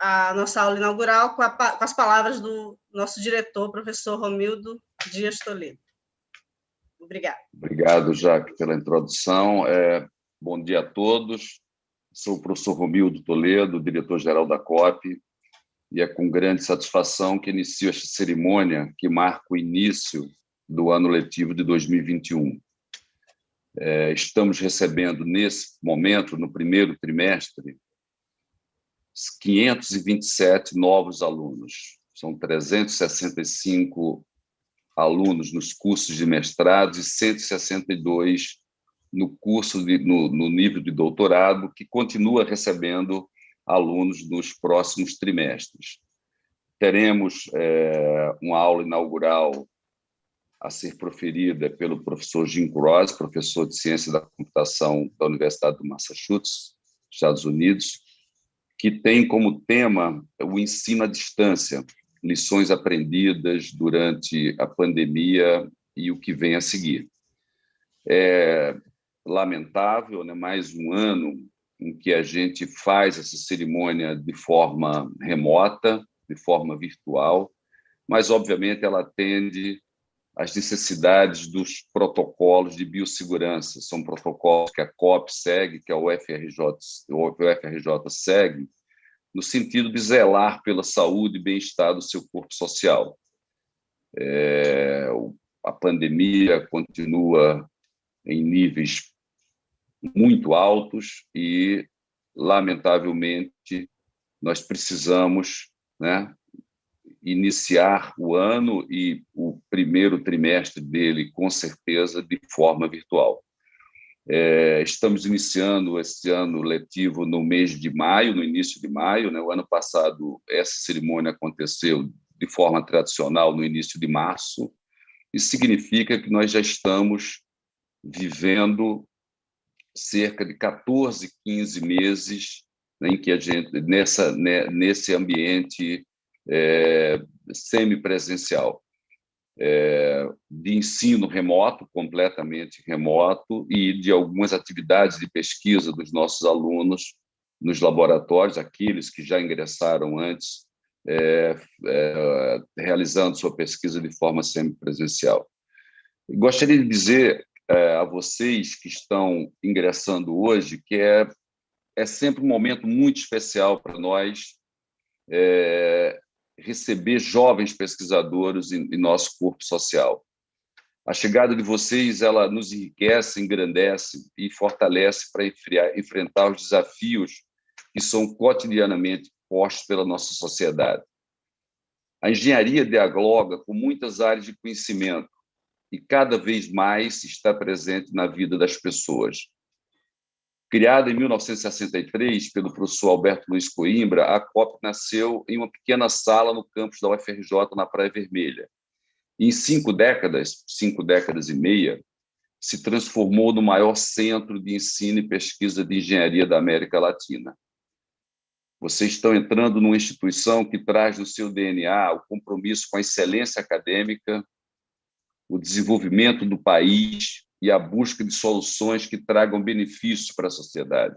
a nossa aula inaugural com as palavras do nosso diretor, professor Romildo Dias Toledo. Obrigada. Obrigado, Jaque, pela introdução. Bom dia a todos. Sou o professor Romildo Toledo, diretor-geral da Coppe, e é com grande satisfação que inicio esta cerimônia que marca o início do ano letivo de 2021. Estamos recebendo, nesse momento, no primeiro trimestre, 527 novos alunos. São 365 alunos nos cursos de mestrado e 162 no nível de doutorado, que continua recebendo alunos nos próximos trimestres. Teremos uma aula inaugural a ser proferida pelo professor Jim Kurose, professor de Ciência da Computação da Universidade de Massachusetts, Estados Unidos, que tem como tema o ensino à distância, lições aprendidas durante a pandemia e o que vem a seguir. É lamentável, né, mais um ano em que a gente faz essa cerimônia de forma remota, de forma virtual, mas, obviamente, ela atende às necessidades dos protocolos de biossegurança. São protocolos que a Coppe segue, que a UFRJ segue, no sentido de zelar pela saúde e bem-estar do seu corpo social. A pandemia continua em níveis muito altos e, lamentavelmente, nós precisamos, né, iniciar o ano e o primeiro trimestre dele, com certeza, de forma virtual. Estamos iniciando esse ano letivo no mês de maio, no início de maio, né? O ano passado, essa cerimônia aconteceu de forma tradicional no início de março. Isso significa que nós já estamos vivendo cerca de 14, 15 meses, né, em que a gente, nesse ambiente semipresencial, de ensino remoto, completamente remoto, e de algumas atividades de pesquisa dos nossos alunos nos laboratórios, aqueles que já ingressaram antes, realizando sua pesquisa de forma semipresencial. Gostaria de dizer a vocês que estão ingressando hoje que é sempre um momento muito especial para nós receber jovens pesquisadores em nosso corpo social. A chegada de vocês, ela nos enriquece, engrandece e fortalece para enfrentar os desafios que são cotidianamente postos pela nossa sociedade. A engenharia dialoga com muitas áreas de conhecimento e cada vez mais está presente na vida das pessoas. Criada em 1963 pelo professor Alberto Luiz Coimbra, a Coppe nasceu em uma pequena sala no campus da UFRJ, na Praia Vermelha. E em 5 décadas e meia, se transformou no maior centro de ensino e pesquisa de engenharia da América Latina. Vocês estão entrando numa instituição que traz no seu DNA o compromisso com a excelência acadêmica, o desenvolvimento do país e a busca de soluções que tragam benefícios para a sociedade.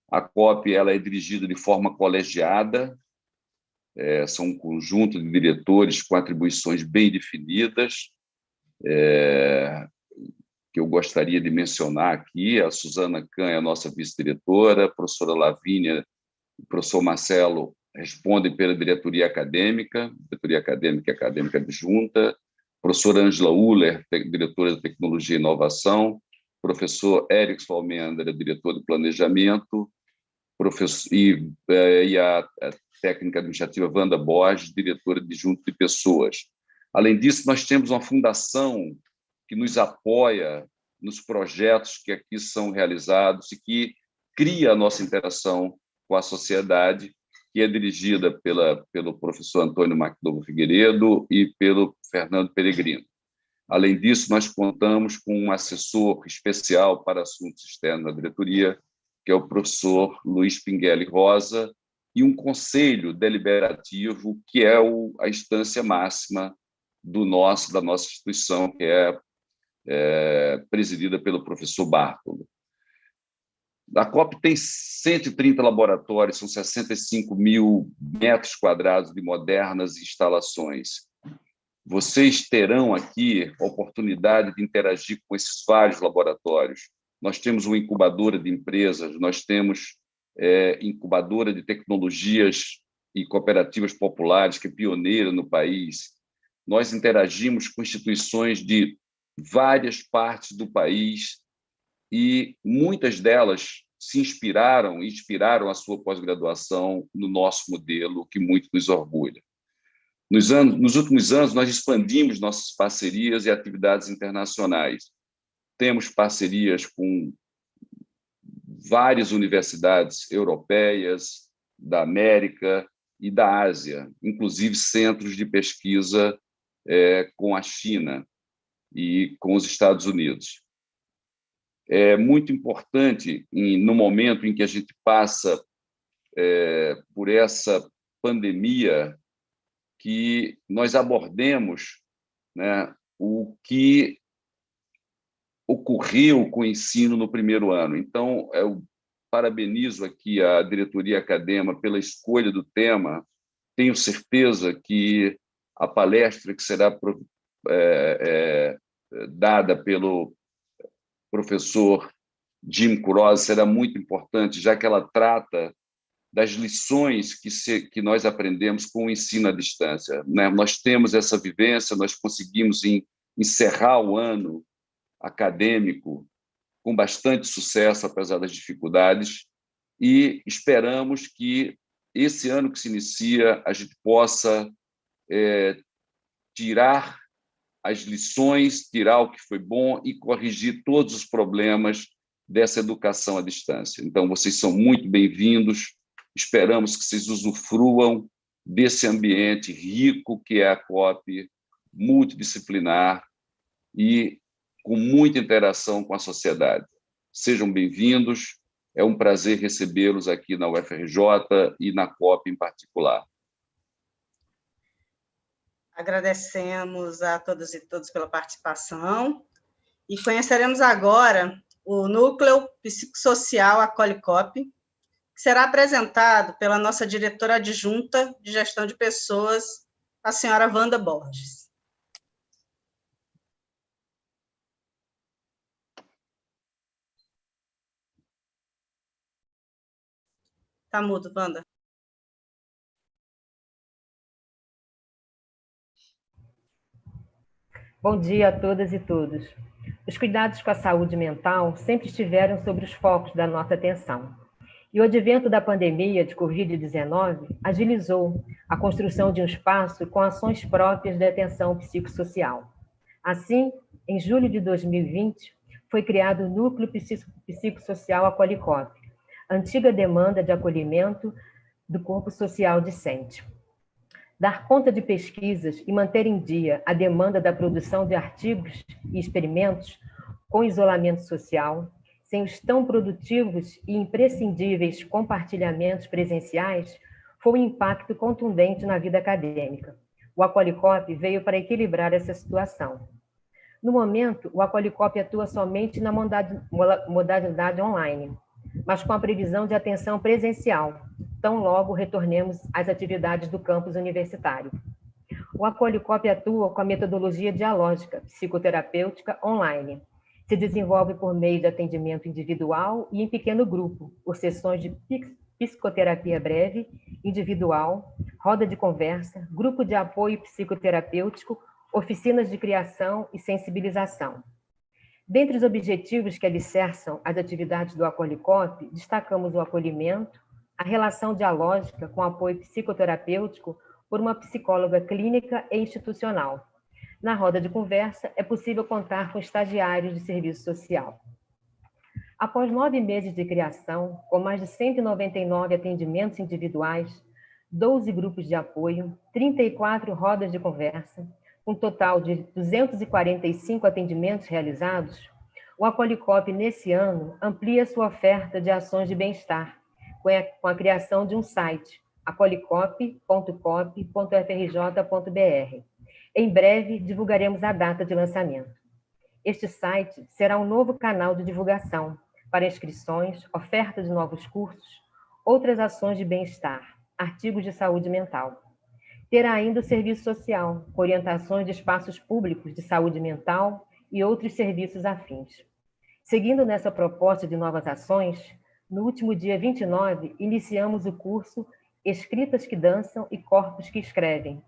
A Coppe ela é dirigida de forma colegiada, são um conjunto de diretores com atribuições bem definidas, que eu gostaria de mencionar aqui. A Suzana Kahn é a nossa vice-diretora, a professora Lavínia e o professor Marcelo respondem pela diretoria acadêmica e acadêmica adjunta, professora Ângela Uller, diretora de Tecnologia e Inovação, professor Erickson Almendra, diretor de Planejamento, e a técnica administrativa Wanda Borges, diretora adjunta de Pessoas. Além disso, nós temos uma fundação que nos apoia nos projetos que aqui são realizados e que cria a nossa interação com a sociedade, que é dirigida pelo professor Antônio Macdovo Figueiredo e pelo Fernando Peregrino. Além disso, nós contamos com um assessor especial para assuntos externos da diretoria, que é o professor Luiz Pinguelli Rosa, e um conselho deliberativo, que é a instância máxima da nossa instituição, que é presidida pelo professor Bartolo. A Coppe tem 130 laboratórios, são 65 mil metros quadrados de modernas instalações. Vocês terão aqui a oportunidade de interagir com esses vários laboratórios. Nós temos uma incubadora de empresas, nós temos incubadora de tecnologias e cooperativas populares, que é pioneira no país. Nós interagimos com instituições de várias partes do país e muitas delas se inspiraram e inspiraram a sua pós-graduação no nosso modelo, que muito nos orgulha. Nos últimos anos, nós expandimos nossas parcerias e atividades internacionais. Temos parcerias com várias universidades europeias, da América e da Ásia, inclusive centros de pesquisa com a China e com os Estados Unidos. É muito importante, no momento em que a gente passa por essa pandemia, que nós abordemos, né, o que ocorreu com o ensino no primeiro ano. Então, eu parabenizo aqui a diretoria acadêmica pela escolha do tema. Tenho certeza que a palestra que será dada pelo professor Jim Kurose será muito importante, já que ela trata das lições que nós aprendemos com o ensino à distância, né? Nós temos essa vivência, nós conseguimos encerrar o ano acadêmico com bastante sucesso, apesar das dificuldades, e esperamos que esse ano que se inicia a gente possa tirar as lições, tirar o que foi bom e corrigir todos os problemas dessa educação à distância. Então, vocês são muito bem-vindos, esperamos que vocês usufruam desse ambiente rico que é a Coppe, multidisciplinar e com muita interação com a sociedade. Sejam bem-vindos, é um prazer recebê-los aqui na UFRJ e na Coppe em particular. Agradecemos a todas e todos pela participação e conheceremos agora o Núcleo Psicossocial Acolhe Coppe, que será apresentado pela nossa diretora adjunta de gestão de pessoas, a senhora Wanda Borges. Está mudo, Wanda. Bom dia a todas e todos. Os cuidados com a saúde mental sempre estiveram sobre os focos da nossa atenção. E o advento da pandemia de Covid-19 agilizou a construção de um espaço com ações próprias de atenção psicossocial. Assim, em julho de 2020, foi criado o Núcleo Psicossocial Acolhe Coppe, antiga demanda de acolhimento do corpo social discente. Dar conta de pesquisas e manter em dia a demanda da produção de artigos e experimentos com isolamento social, sem os tão produtivos e imprescindíveis compartilhamentos presenciais, foi um impacto contundente na vida acadêmica. O Acolhe Coppe veio para equilibrar essa situação. No momento, o Acolhe Coppe atua somente na modalidade online, mas com a previsão de atenção presencial, tão logo retornemos às atividades do campus universitário. O Acolhe Coppe atua com a metodologia dialógica, psicoterapêutica online. Se desenvolve por meio de atendimento individual e em pequeno grupo, por sessões de psicoterapia breve, individual, roda de conversa, grupo de apoio psicoterapêutico, oficinas de criação e sensibilização. Dentre os objetivos que alicerçam as atividades do Acolhe Coppe, destacamos o acolhimento, a relação dialógica com apoio psicoterapêutico por uma psicóloga clínica e institucional. Na roda de conversa, é possível contar com estagiários de serviço social. Após 9 meses de criação, com mais de 199 atendimentos individuais, 12 grupos de apoio, 34 rodas de conversa, um total de 245 atendimentos realizados, o Acolhe Coppe, nesse ano, amplia sua oferta de ações de bem-estar, com a criação de um site, acolhecoppe.coppe.frj.br. Em breve, divulgaremos a data de lançamento. Este site será um novo canal de divulgação, para inscrições, oferta de novos cursos, outras ações de bem-estar, artigos de saúde mental. Terá ainda o serviço social, com orientações de espaços públicos de saúde mental e outros serviços afins. Seguindo nessa proposta de novas ações, no último dia 29, iniciamos o curso Escritas que Dançam e Corpos que Escrevem,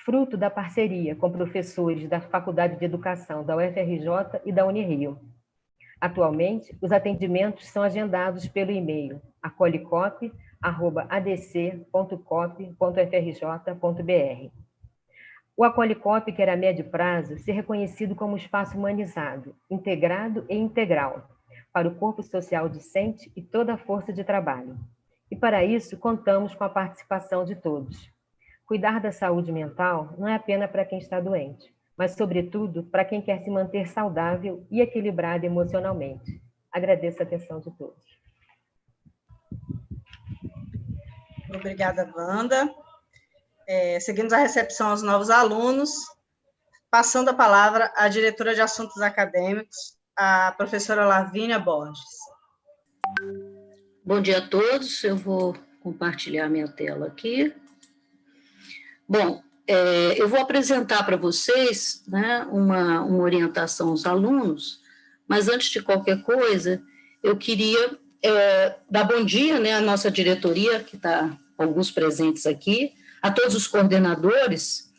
fruto da parceria com professores da Faculdade de Educação da UFRJ e da Unirio. Atualmente, os atendimentos são agendados pelo e-mail acolhecope@adc.cop.frj.br. O Acolhecope quer a médio prazo ser reconhecido como espaço humanizado, integrado e integral para o corpo social docente e toda a força de trabalho. E para isso, contamos com a participação de todos. Cuidar da saúde mental não é apenas para quem está doente, mas, sobretudo, para quem quer se manter saudável e equilibrado emocionalmente. Agradeço a atenção de todos. Obrigada, Wanda. Seguimos a recepção aos novos alunos, passando a palavra à diretora de Assuntos Acadêmicos, a professora Lavínia Borges. Bom dia a todos, eu vou compartilhar minha tela aqui. Bom, eu vou apresentar para vocês, né, uma orientação aos alunos, mas antes de qualquer coisa, eu queria dar bom dia, né, à nossa diretoria, que está alguns presentes aqui, a todos os coordenadores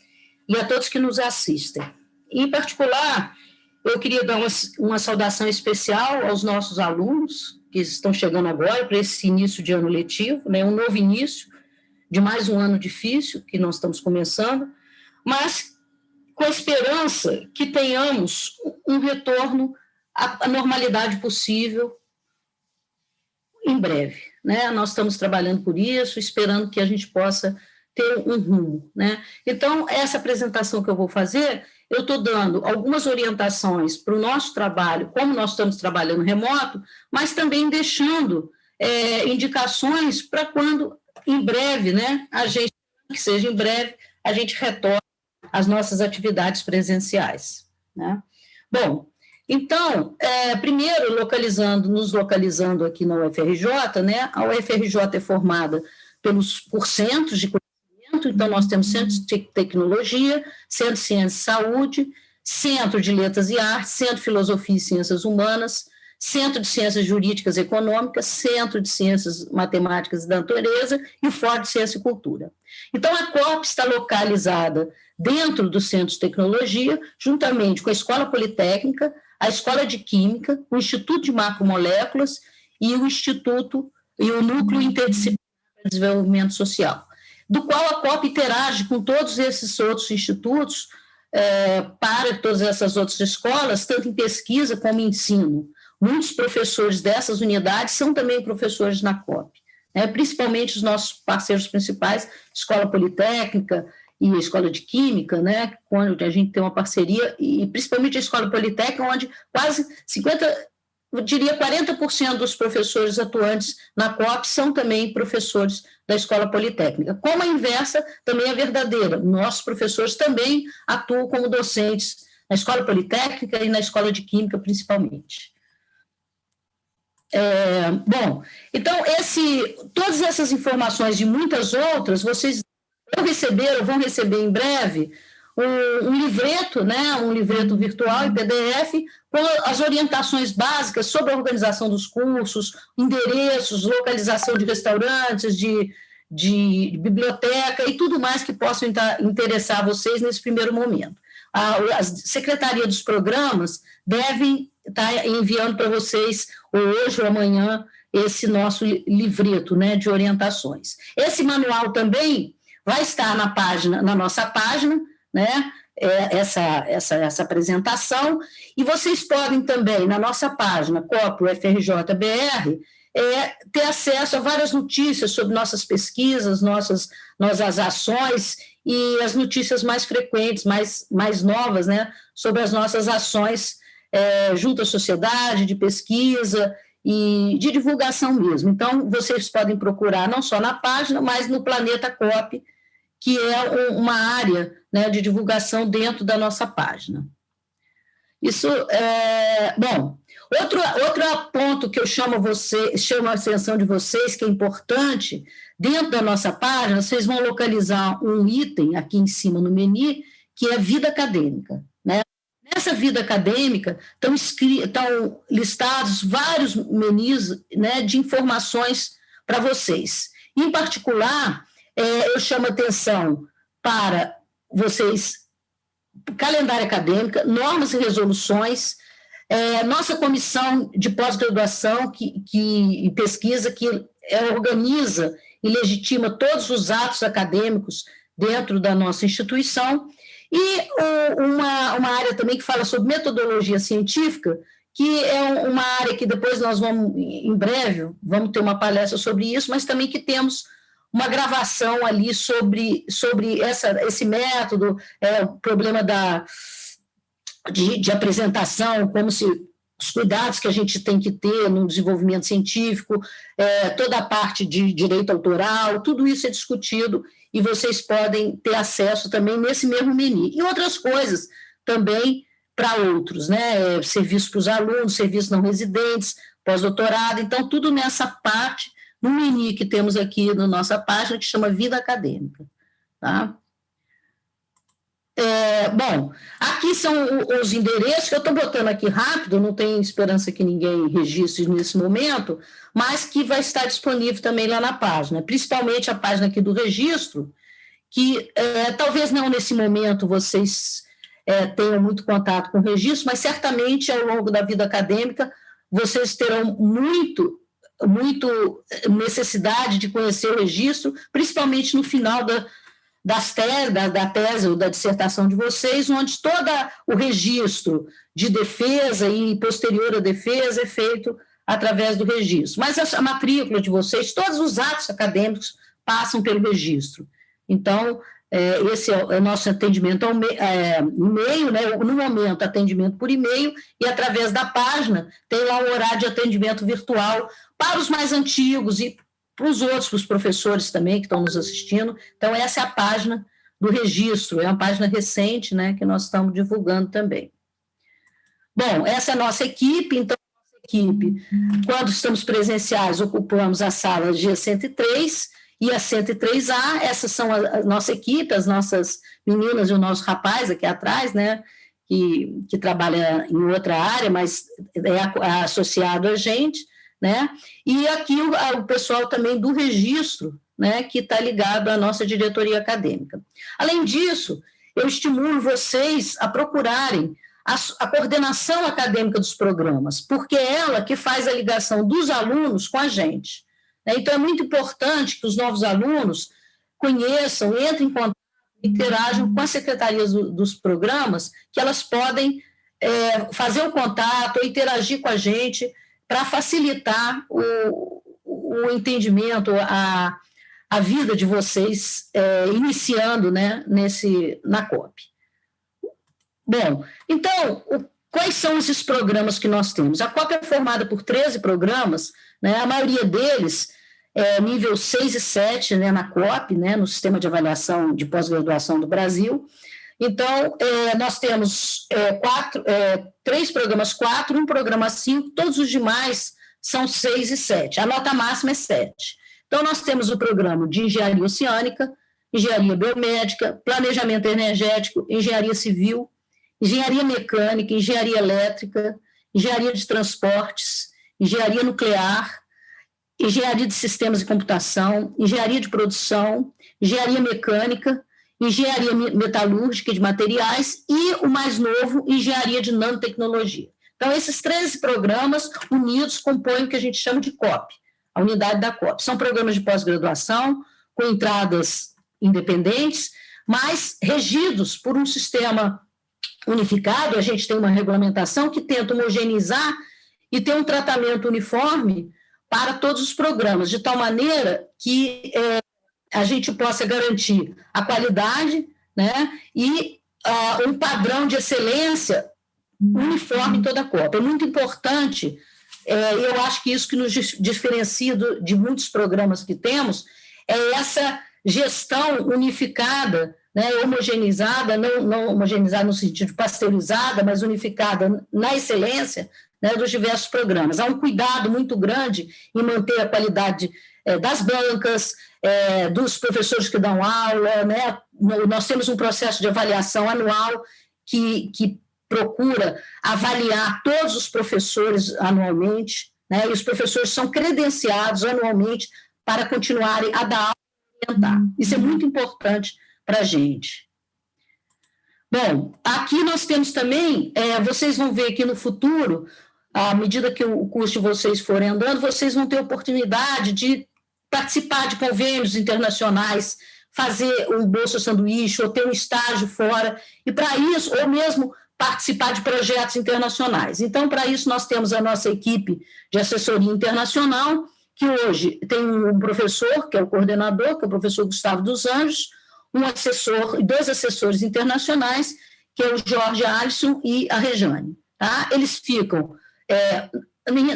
e a todos que nos assistem. Em particular, eu queria dar uma saudação especial aos nossos alunos, que estão chegando agora para esse início de ano letivo, né, um novo início de mais um ano difícil que nós estamos começando, mas com a esperança que tenhamos um retorno à normalidade possível em breve, né? Nós estamos trabalhando por isso, esperando que a gente possa ter um rumo, né? Então, essa apresentação que eu vou fazer, eu estou dando algumas orientações para o nosso trabalho, como nós estamos trabalhando remoto, mas também deixando indicações para quando, em breve, né, que seja em breve, a gente retorne às nossas atividades presenciais, né? Bom, então, primeiro, nos localizando aqui na UFRJ, né, a UFRJ é formada por centros de conhecimento, então nós temos centro de tecnologia, centro de ciência e saúde, centro de letras e artes, centro de filosofia e ciências humanas, centro de ciências jurídicas e econômicas, centro de ciências matemáticas e da natureza e o fórum de ciência e cultura. Então, a COP está localizada dentro do centro de tecnologia, juntamente com a Escola Politécnica, a Escola de Química, o Instituto de Macromoléculas e o Núcleo Interdisciplinar de Desenvolvimento Social, do qual a COP interage com todos esses outros institutos, para todas essas outras escolas, tanto em pesquisa como em ensino. Muitos professores dessas unidades são também professores na COP, né? Principalmente os nossos parceiros principais, Escola Politécnica e a Escola de Química, né? Onde a gente tem uma parceria, e principalmente a Escola Politécnica, onde quase 40% dos professores atuantes na COP são também professores da Escola Politécnica. Como a inversa também é verdadeira, nossos professores também atuam como docentes na Escola Politécnica e na Escola de Química, principalmente. Bom, então, todas essas informações e muitas outras, vocês vão receber em breve um livreto, né, um livreto virtual em PDF, com as orientações básicas sobre a organização dos cursos, endereços, localização de restaurantes, de biblioteca e tudo mais que possam interessar vocês nesse primeiro momento. A Secretaria dos Programas devem estar enviando para vocês, hoje ou amanhã, esse nosso livreto, né, de orientações. Esse manual também vai estar na nossa página, né, essa apresentação, e vocês podem também, na nossa página, COP UFRJ-BR, ter acesso a várias notícias sobre nossas pesquisas, nossas ações, e as notícias mais frequentes, mais novas, né, sobre as nossas ações junto à sociedade, de pesquisa e de divulgação mesmo. Então, vocês podem procurar não só na página, mas no Planeta COP, que é uma área, né, de divulgação dentro da nossa página. Bom, Outro ponto que eu chamo a atenção de vocês, que é importante, dentro da nossa página, vocês vão localizar um item aqui em cima no menu, que é vida acadêmica, né? Nessa vida acadêmica estão listados vários menus, né, de informações para vocês. Em particular, eu chamo atenção para vocês, calendário acadêmico, normas e resoluções, nossa comissão de pós-graduação e pesquisa, que organiza e legitima todos os atos acadêmicos dentro da nossa instituição, e uma área também que fala sobre metodologia científica, que é uma área que depois nós vamos, em breve, vamos ter uma palestra sobre isso, mas também que temos uma gravação ali sobre esse método, o problema de apresentação, como se os cuidados que a gente tem que ter no desenvolvimento científico, toda a parte de direito autoral, tudo isso é discutido e vocês podem ter acesso também nesse mesmo menu. E outras coisas também para outros, né? Serviço para os alunos, serviço não residentes, pós-doutorado, então tudo nessa parte, no menu que temos aqui na nossa página, que chama Vida Acadêmica, tá? Bom, aqui são os endereços, que eu estou botando aqui rápido, não tenho esperança que ninguém registre nesse momento, mas que vai estar disponível também lá na página, principalmente a página aqui do registro, que talvez não nesse momento vocês tenham muito contato com o registro, mas certamente ao longo da vida acadêmica vocês terão muito necessidade de conhecer o registro, principalmente no final da tese ou da dissertação de vocês, onde todo o registro de defesa e posterior à defesa é feito através do registro. Mas a matrícula de vocês, todos os atos acadêmicos passam pelo registro. Então, esse é o nosso atendimento e-mail, né? No momento, atendimento por e-mail, e através da página tem lá o horário de atendimento virtual para os mais antigos e para os outros, para os professores também que estão nos assistindo. Então, essa é a página do registro, é uma página recente, né, que nós estamos divulgando também. Bom, essa é a nossa equipe. Então, quando estamos presenciais, ocupamos a sala G103 e a 103A, essas são a nossa equipe, as nossas meninas e o nosso rapaz aqui atrás, né, que trabalha em outra área, mas é associado a gente, né? E aqui o pessoal também do registro, né, que está ligado à nossa diretoria acadêmica. Além disso, eu estimulo vocês a procurarem a coordenação acadêmica dos programas, porque é ela que faz a ligação dos alunos com a gente, né? Então, é muito importante que os novos alunos conheçam, entrem em contato, interajam com as secretarias dos programas, que elas podem fazer o contato ou interagir com a gente para facilitar o entendimento, a vida de vocês iniciando, né, na Coppe. Bom, então, quais são esses programas que nós temos? A Coppe é formada por 13 programas, né, a maioria deles nível 6 e 7, né, na Coppe, né, no Sistema de Avaliação de Pós-Graduação do Brasil. Então, nós temos 3 programas 4, um programa 5, todos os demais são 6 e 7. A nota máxima é 7. Então, nós temos o programa de Engenharia Oceânica, Engenharia Biomédica, Planejamento Energético, Engenharia Civil, Engenharia Mecânica, Engenharia Elétrica, Engenharia de Transportes, Engenharia Nuclear, Engenharia de Sistemas e Computação, Engenharia de Produção, Engenharia Mecânica, Engenharia Metalúrgica de Materiais e o mais novo, Engenharia de Nanotecnologia. Então, esses 13 programas unidos compõem o que a gente chama de Coppe, a unidade da Coppe. São programas de pós-graduação, com entradas independentes, mas regidos por um sistema unificado. A gente tem uma regulamentação que tenta homogeneizar e ter um tratamento uniforme para todos os programas, de tal maneira que a gente possa garantir a qualidade, né, e um padrão de excelência uniforme em toda a Coppe. É muito importante, eu acho que isso que nos diferencia de muitos programas que temos, é essa gestão unificada, né, homogeneizada, não homogeneizada no sentido de pasteurizada, mas unificada na excelência, né, dos diversos programas. Há um cuidado muito grande em manter a qualidade das bancas, dos professores que dão aula, né? Nós temos um processo de avaliação anual que procura avaliar todos os professores anualmente, né? E os professores são credenciados anualmente para continuarem a dar aula e orientar. Isso é muito importante para a gente. Bom, aqui nós temos também, vocês vão ver aqui no futuro, à medida que o curso de vocês forem andando, vocês vão ter oportunidade de participar de convênios internacionais, fazer um bolsa sanduíche, ou ter um estágio fora, e para isso, ou mesmo participar de projetos internacionais. Então, para isso, nós temos a nossa equipe de assessoria internacional, que hoje tem um professor, que é o coordenador, que é o professor Gustavo dos Anjos, um assessor e 2 assessores internacionais, que é o Jorge Alisson e a Rejane. Tá? Eles ficam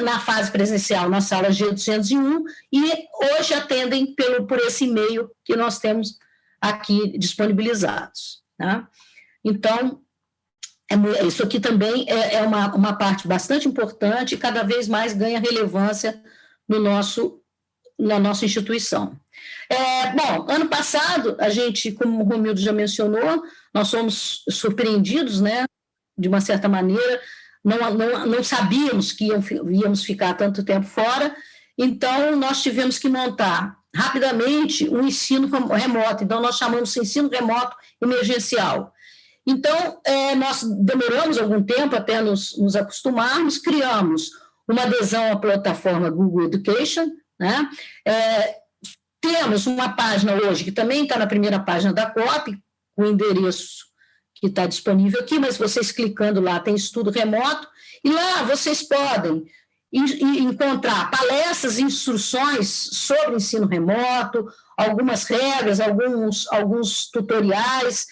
na fase presencial na sala G201 e hoje atendem por esse e-mail que nós temos aqui disponibilizados. Tá? Então, isso aqui também é uma parte bastante importante e cada vez mais ganha relevância na nossa instituição. Bom, ano passado, a gente, como o Romildo já mencionou, nós fomos surpreendidos, né, de uma certa maneira, não sabíamos que íamos ficar tanto tempo fora, então nós tivemos que montar rapidamente um ensino remoto, então nós chamamos de ensino remoto emergencial. Então, nós demoramos algum tempo até nos acostumarmos, criamos uma adesão à plataforma Google Education, né? Temos uma página hoje, que também está na primeira página da Coppe, com o endereço que está disponível aqui, mas vocês clicando lá, tem estudo remoto, e lá vocês podem encontrar palestras e instruções sobre ensino remoto, algumas regras, alguns tutoriais,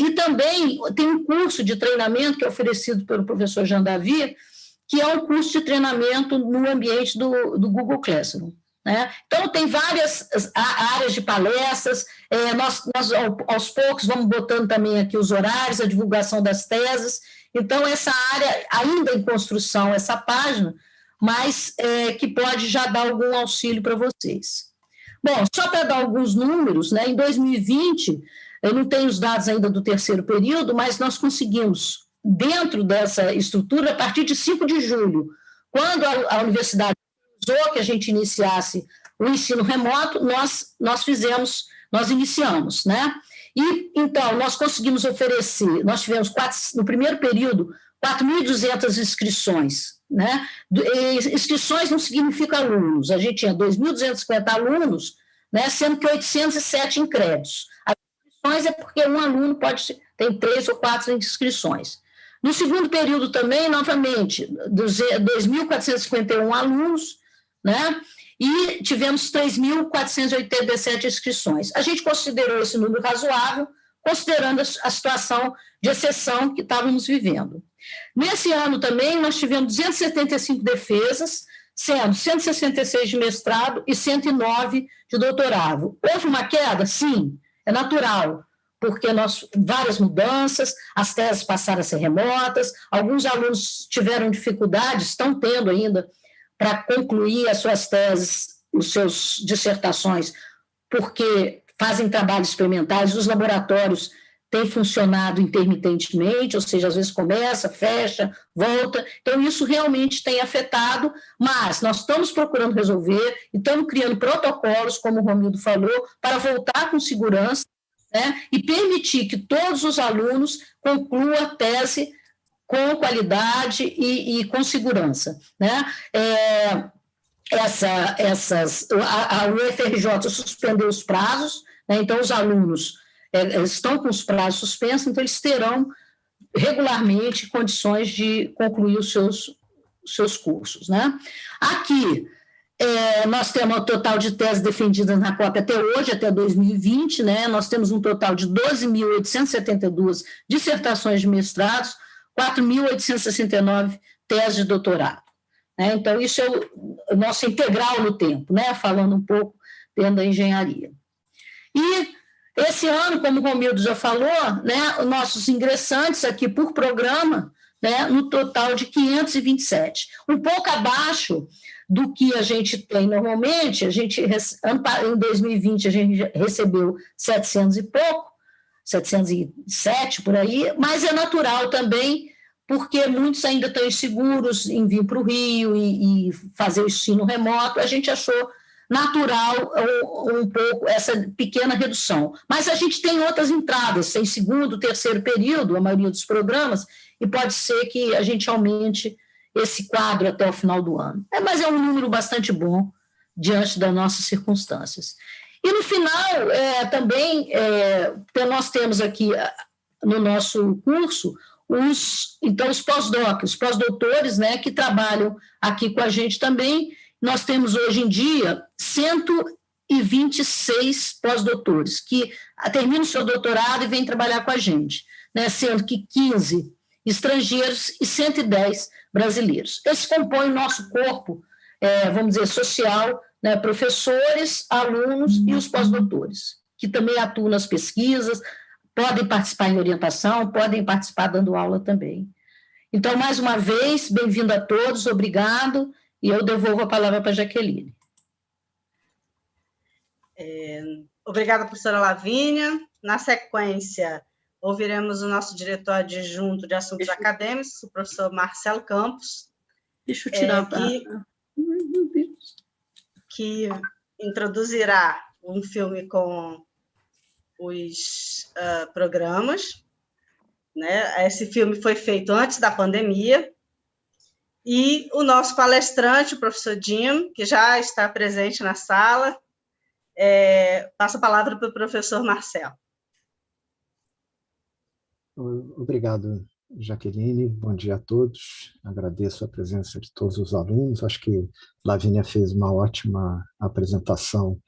e também tem um curso de treinamento que é oferecido pelo professor Jean Davi, que é um curso de treinamento no ambiente do Google Classroom. Né? Então, tem várias áreas de palestras, nós aos poucos vamos botando também aqui os horários, a divulgação das teses, então essa área ainda em construção, essa página, mas que pode já dar algum auxílio para vocês. Bom, só para dar alguns números, né, em 2020, eu não tenho os dados ainda do terceiro período, mas nós conseguimos, dentro dessa estrutura, a partir de 5 de julho, quando a universidade que a gente iniciasse o ensino remoto, nós iniciamos, né? E, então, nós conseguimos oferecer, nós tivemos, no primeiro período, 4.200 inscrições, né? Inscrições não significa alunos, a gente tinha 2.250 alunos, né, sendo que 807 em créditos. As inscrições é porque um aluno tem 3 ou 4 inscrições. No segundo período também, novamente, 2.451 alunos, né? E tivemos 3.487 inscrições. A gente considerou esse número razoável, considerando a situação de exceção que estávamos vivendo. Nesse ano também, nós tivemos 275 defesas, sendo 166 de mestrado e 109 de doutorado. Houve uma queda? Sim, é natural, porque várias mudanças, as teses passaram a ser remotas, alguns alunos tiveram dificuldades, estão tendo ainda, para concluir as suas teses, as suas dissertações, porque fazem trabalhos experimentais, os laboratórios têm funcionado intermitentemente, ou seja, às vezes começa, fecha, volta, então isso realmente tem afetado, mas nós estamos procurando resolver e estamos criando protocolos, como o Romildo falou, para voltar com segurança, né, e permitir que todos os alunos concluam a tese com qualidade e com segurança. Né? A UFRJ suspendeu os prazos, né? Então os alunos estão com os prazos suspensos, então eles terão regularmente condições de concluir os seus cursos. Né? Aqui, nós temos o total de teses defendidas na Coppe até hoje, até 2020, né? Nós temos um total de 12.872 dissertações de mestrados, 4.869 teses de doutorado. Né? Então, isso é o nosso integral no tempo, né? Falando um pouco dentro da engenharia. E esse ano, como o Romildo já falou, né, nossos ingressantes aqui por programa, né, no total de 527, um pouco abaixo do que a gente tem normalmente. Em 2020 a gente recebeu 700 e pouco, 707 por aí, mas é natural também, porque muitos ainda estão inseguros em vir para o Rio e fazer o ensino remoto. A gente achou natural um pouco essa pequena redução. Mas a gente tem outras entradas, tem segundo, terceiro período, a maioria dos programas, e pode ser que a gente aumente esse quadro até o final do ano. Mas é um número bastante bom diante das nossas circunstâncias. E no final, também, nós temos aqui no nosso curso os pós-doutores, né, que trabalham aqui com a gente também. Nós temos hoje em dia 126 pós-doutores que terminam o seu doutorado e vêm trabalhar com a gente, né, sendo que 15 estrangeiros e 110 brasileiros. Esse compõe o nosso corpo, vamos dizer, social, né, professores, alunos e os pós-doutores, que também atuam nas pesquisas, podem participar em orientação, podem participar dando aula também. Então, mais uma vez, bem-vindo a todos, obrigado, e eu devolvo a palavra para a Jaqueline. Obrigada, professora Lavínia. Na sequência, ouviremos o nosso diretor adjunto de assuntos acadêmicos, o professor Marcelo Campos, Deixa eu tirar que introduzirá um filme com os programas, né? Esse filme foi feito antes da pandemia, e o nosso palestrante, o professor Jim, que já está presente na sala, passa a palavra para o professor Marcelo. Obrigado, Jaqueline. Bom dia a todos. Agradeço a presença de todos os alunos. Acho que Lavínia fez uma ótima apresentação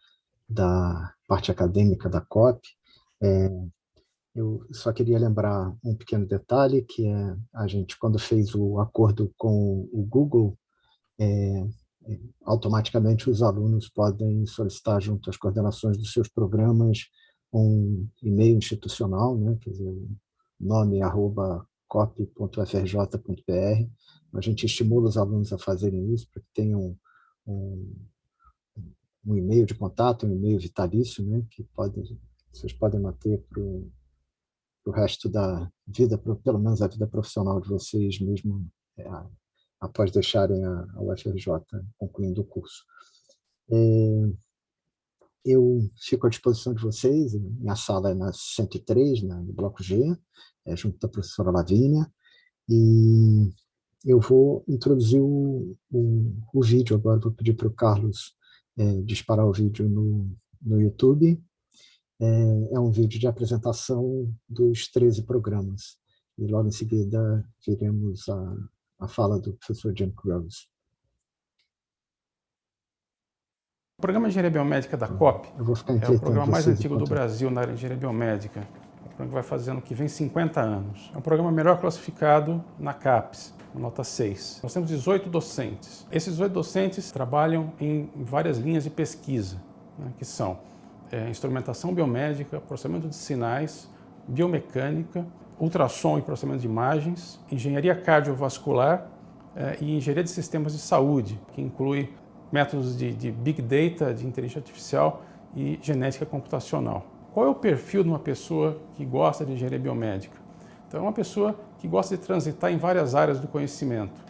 da parte acadêmica da Coppe. Eu só queria lembrar um pequeno detalhe, que a gente, quando fez o acordo com o Google, automaticamente os alunos podem solicitar junto às coordenações dos seus programas um e-mail institucional, né, quer dizer, nome@coppe.frj.br. A gente estimula os alunos a fazerem isso, para que tenham um e-mail de contato, um e-mail vitalício, né, que vocês podem manter para o resto da vida, pelo menos a vida profissional de vocês, mesmo após deixarem a UFRJ, concluindo o curso. Eu fico à disposição de vocês. Minha sala é na 103, no bloco G, junto da professora Lavínia, e eu vou introduzir o vídeo agora. Vou pedir para o Carlos disparar o vídeo no YouTube. É um vídeo de apresentação dos 13 programas, e logo em seguida veremos a fala do professor Jim Kurose. O programa de Engenharia Biomédica da Coppe é o programa mais antigo do Brasil na área de Engenharia Biomédica. É um programa que vai fazer ano que vem 50 anos. É um programa melhor classificado na CAPES, nota 6. Nós temos 18 docentes. Esses 18 docentes trabalham em várias linhas de pesquisa, né, que são instrumentação biomédica, processamento de sinais, biomecânica, ultrassom e processamento de imagens, engenharia cardiovascular e engenharia de sistemas de saúde, que inclui métodos de Big Data, de inteligência artificial e genética computacional. Qual é o perfil de uma pessoa que gosta de engenharia biomédica? Então, é uma pessoa que gosta de transitar em várias áreas do conhecimento.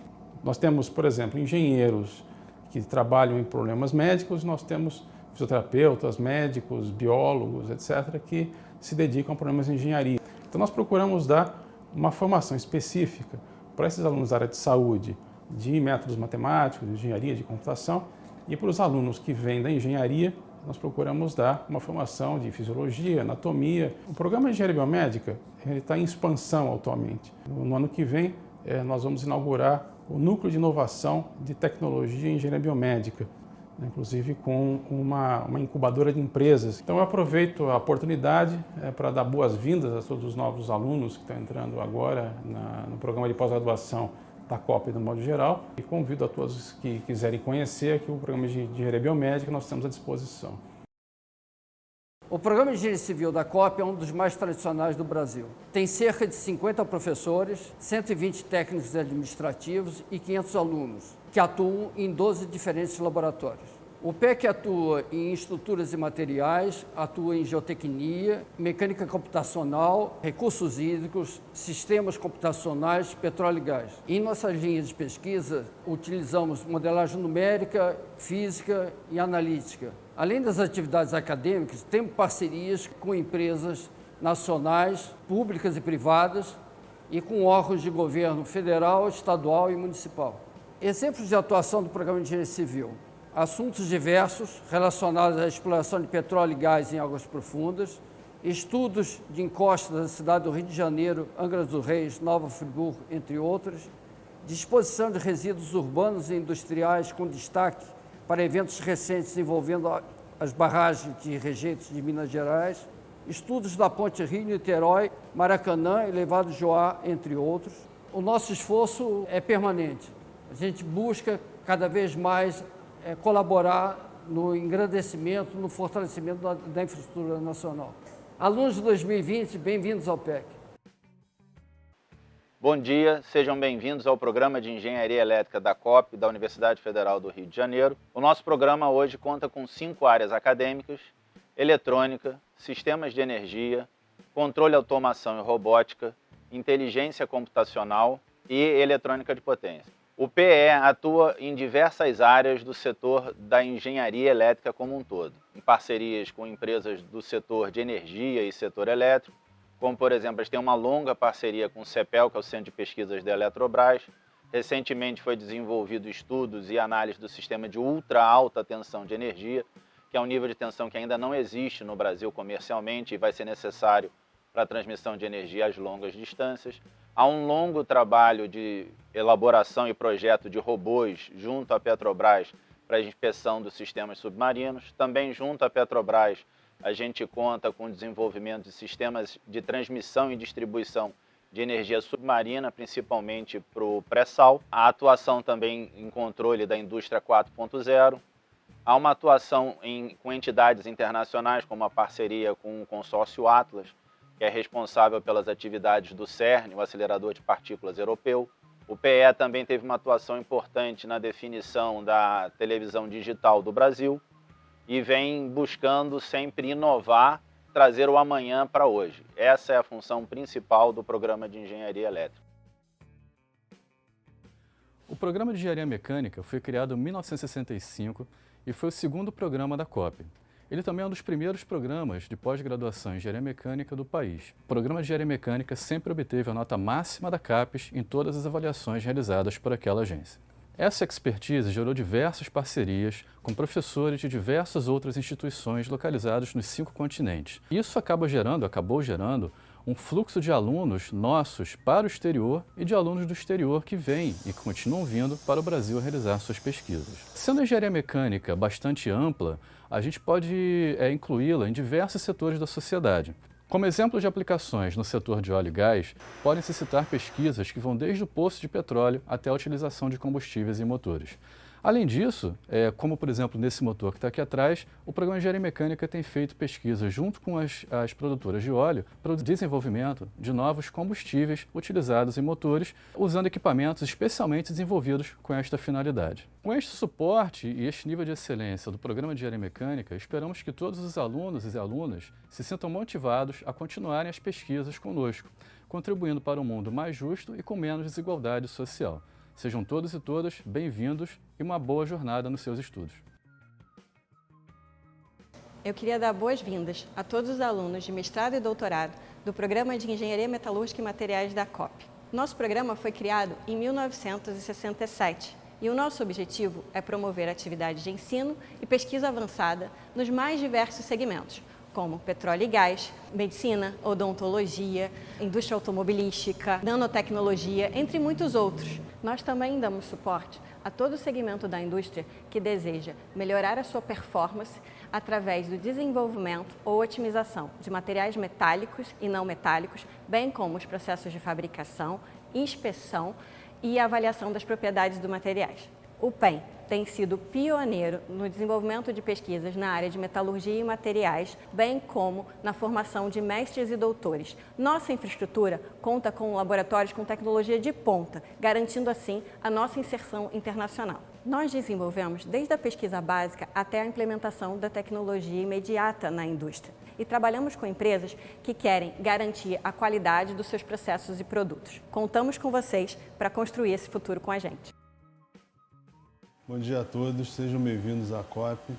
Nós temos, por exemplo, engenheiros que trabalham em problemas médicos, nós temos fisioterapeutas, médicos, biólogos, etc., que se dedicam a problemas de engenharia. Então, nós procuramos dar uma formação específica para esses alunos da área de saúde, de métodos matemáticos, de engenharia, de computação, e para os alunos que vêm da engenharia, nós procuramos dar uma formação de fisiologia, anatomia. O programa de engenharia biomédica está em expansão atualmente. No ano que vem, nós vamos inaugurar o Núcleo de Inovação de Tecnologia e Engenharia Biomédica, inclusive com uma incubadora de empresas. Então eu aproveito a oportunidade para dar boas-vindas a todos os novos alunos que estão entrando agora no programa de pós-graduação da Coppe no modo geral, e convido a todos que quiserem conhecer aqui o programa de engenharia biomédica, nós temos à disposição. O programa de Engenharia Civil da Coppe é um dos mais tradicionais do Brasil. Tem cerca de 50 professores, 120 técnicos administrativos e 500 alunos, que atuam em 12 diferentes laboratórios. O PEC atua em estruturas e materiais, atua em geotecnia, mecânica computacional, recursos hídricos, sistemas computacionais, petróleo e gás. Em nossas linhas de pesquisa, utilizamos modelagem numérica, física e analítica. Além das atividades acadêmicas, temos parcerias com empresas nacionais, públicas e privadas e com órgãos de governo federal, estadual e municipal. Exemplos de atuação do Programa de Engenharia Civil: assuntos diversos relacionados à exploração de petróleo e gás em águas profundas, estudos de encostas da cidade do Rio de Janeiro, Angra dos Reis, Nova Friburgo, entre outros, disposição de resíduos urbanos e industriais com destaque para eventos recentes envolvendo as barragens de rejeitos de Minas Gerais, estudos da Ponte Rio-Niterói, Maracanã, Elevado Joá, entre outros. O nosso esforço é permanente. A gente busca cada vez mais colaborar no engrandecimento, no fortalecimento da infraestrutura nacional. Alunos de 2020, bem-vindos ao PEC. Bom dia, sejam bem-vindos ao programa de Engenharia Elétrica da Coppe, da Universidade Federal do Rio de Janeiro. O nosso programa hoje conta com 5 áreas acadêmicas: eletrônica, sistemas de energia, controle, automação e robótica, inteligência computacional e eletrônica de potência. O PE atua em diversas áreas do setor da engenharia elétrica como um todo, em parcerias com empresas do setor de energia e setor elétrico, como, por exemplo, eles têm uma longa parceria com o CEPEL, que é o Centro de Pesquisas da Eletrobras. Recentemente foi desenvolvido estudos e análise do sistema de ultra alta tensão de energia, que é um nível de tensão que ainda não existe no Brasil comercialmente e vai ser necessário para a transmissão de energia às longas distâncias. Há um longo trabalho de elaboração e projeto de robôs junto à Petrobras para a inspeção dos sistemas submarinos. Também junto à Petrobras a gente conta com o desenvolvimento de sistemas de transmissão e distribuição de energia submarina, principalmente para o pré-sal. A atuação também em controle da indústria 4.0. Há uma atuação com entidades internacionais, como a parceria com o consórcio Atlas, que é responsável pelas atividades do CERN, o acelerador de partículas europeu. O PE também teve uma atuação importante na definição da televisão digital do Brasil e vem buscando sempre inovar, trazer o amanhã para hoje. Essa é a função principal do programa de engenharia elétrica. O programa de engenharia mecânica foi criado em 1965 e foi o segundo programa da Coppe. Ele também é um dos primeiros programas de pós-graduação em engenharia mecânica do país. O programa de engenharia mecânica sempre obteve a nota máxima da CAPES em todas as avaliações realizadas por aquela agência. Essa expertise gerou diversas parcerias com professores de diversas outras instituições localizadas nos 5 continentes. Isso acabou gerando um fluxo de alunos nossos para o exterior e de alunos do exterior que vêm e continuam vindo para o Brasil realizar suas pesquisas. Sendo a engenharia mecânica bastante ampla, a gente pode incluí-la em diversos setores da sociedade. Como exemplo de aplicações no setor de óleo e gás, podem-se citar pesquisas que vão desde o poço de petróleo até a utilização de combustíveis em motores. Além disso, como por exemplo nesse motor que está aqui atrás, o programa de engenharia mecânica tem feito pesquisa junto com as produtoras de óleo para o desenvolvimento de novos combustíveis utilizados em motores, usando equipamentos especialmente desenvolvidos com esta finalidade. Com este suporte e este nível de excelência do programa de engenharia mecânica, esperamos que todos os alunos e alunas se sintam motivados a continuarem as pesquisas conosco, contribuindo para um mundo mais justo e com menos desigualdade social. Sejam todos e todas bem-vindos e uma boa jornada nos seus estudos. Eu queria dar boas-vindas a todos os alunos de mestrado e doutorado do Programa de Engenharia Metalúrgica e Materiais da Coppe. Nosso programa foi criado em 1967 e o nosso objetivo é promover atividades de ensino e pesquisa avançada nos mais diversos segmentos, como petróleo e gás, medicina, odontologia, indústria automobilística, nanotecnologia, entre muitos outros. Nós também damos suporte a todo o segmento da indústria que deseja melhorar a sua performance através do desenvolvimento ou otimização de materiais metálicos e não metálicos, bem como os processos de fabricação, inspeção e avaliação das propriedades dos materiais. O PEM tem sido pioneiro no desenvolvimento de pesquisas na área de metalurgia e materiais, bem como na formação de mestres e doutores. Nossa infraestrutura conta com laboratórios com tecnologia de ponta, garantindo assim a nossa inserção internacional. Nós desenvolvemos desde a pesquisa básica até a implementação da tecnologia imediata na indústria e trabalhamos com empresas que querem garantir a qualidade dos seus processos e produtos. Contamos com vocês para construir esse futuro com a gente. Bom dia a todos, sejam bem-vindos à Coppe.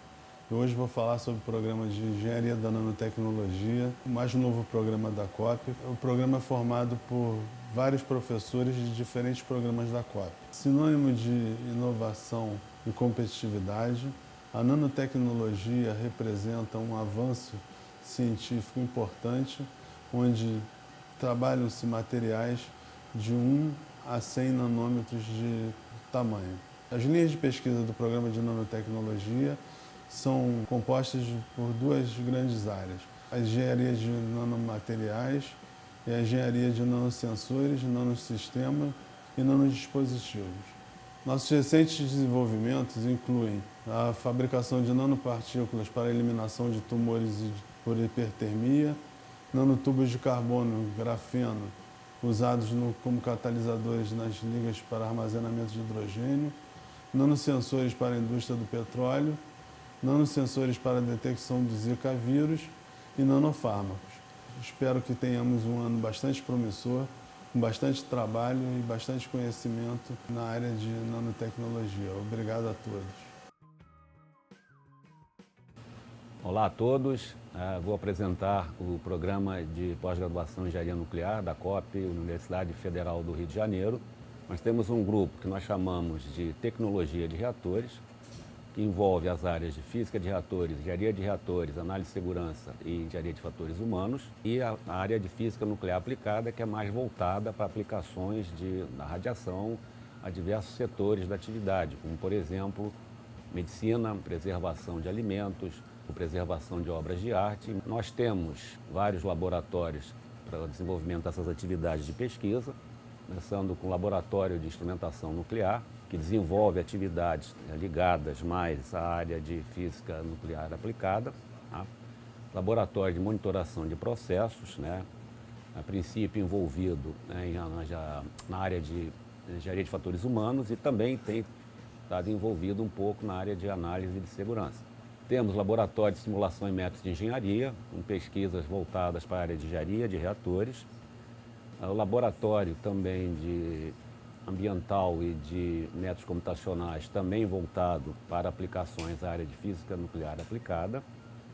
Hoje vou falar sobre o programa de Engenharia da Nanotecnologia, o mais novo programa da Coppe. O programa é formado por vários professores de diferentes programas da Coppe. Sinônimo de inovação e competitividade, a nanotecnologia representa um avanço científico importante, onde trabalham-se materiais de 1 a 100 nanômetros de tamanho. As linhas de pesquisa do programa de nanotecnologia são compostas por duas grandes áreas: a engenharia de nanomateriais e a engenharia de nanosensores, nanosistema e nanodispositivos. Nossos recentes desenvolvimentos incluem a fabricação de nanopartículas para a eliminação de tumores por hipertermia, nanotubos de carbono, grafeno, usados como catalisadores nas ligas para armazenamento de hidrogênio, nanosensores para a indústria do petróleo, nanosensores para a detecção do Zika vírus e nanofármacos. Espero que tenhamos um ano bastante promissor, com bastante trabalho e bastante conhecimento na área de nanotecnologia. Obrigado a todos. Olá a todos, vou apresentar o programa de pós-graduação em Engenharia Nuclear da Coppe, Universidade Federal do Rio de Janeiro. Nós temos um grupo que nós chamamos de Tecnologia de Reatores, que envolve as áreas de Física de Reatores, Engenharia de Reatores, Análise de Segurança e Engenharia de Fatores Humanos, e a área de Física Nuclear Aplicada, que é mais voltada para aplicações da radiação a diversos setores da atividade, como, por exemplo, medicina, preservação de alimentos, preservação de obras de arte. Nós temos vários laboratórios para o desenvolvimento dessas atividades de pesquisa, começando com o Laboratório de Instrumentação Nuclear, que desenvolve atividades ligadas mais à área de Física Nuclear Aplicada, tá? Laboratório de Monitoração de Processos, a princípio envolvido na área de Engenharia de Fatores Humanos e também tem estado envolvido um pouco na área de Análise de Segurança. Temos laboratório de simulação e métodos de engenharia, com pesquisas voltadas para a área de engenharia de reatores. O laboratório também de ambiental e de métodos computacionais, também voltado para aplicações à área de física nuclear aplicada.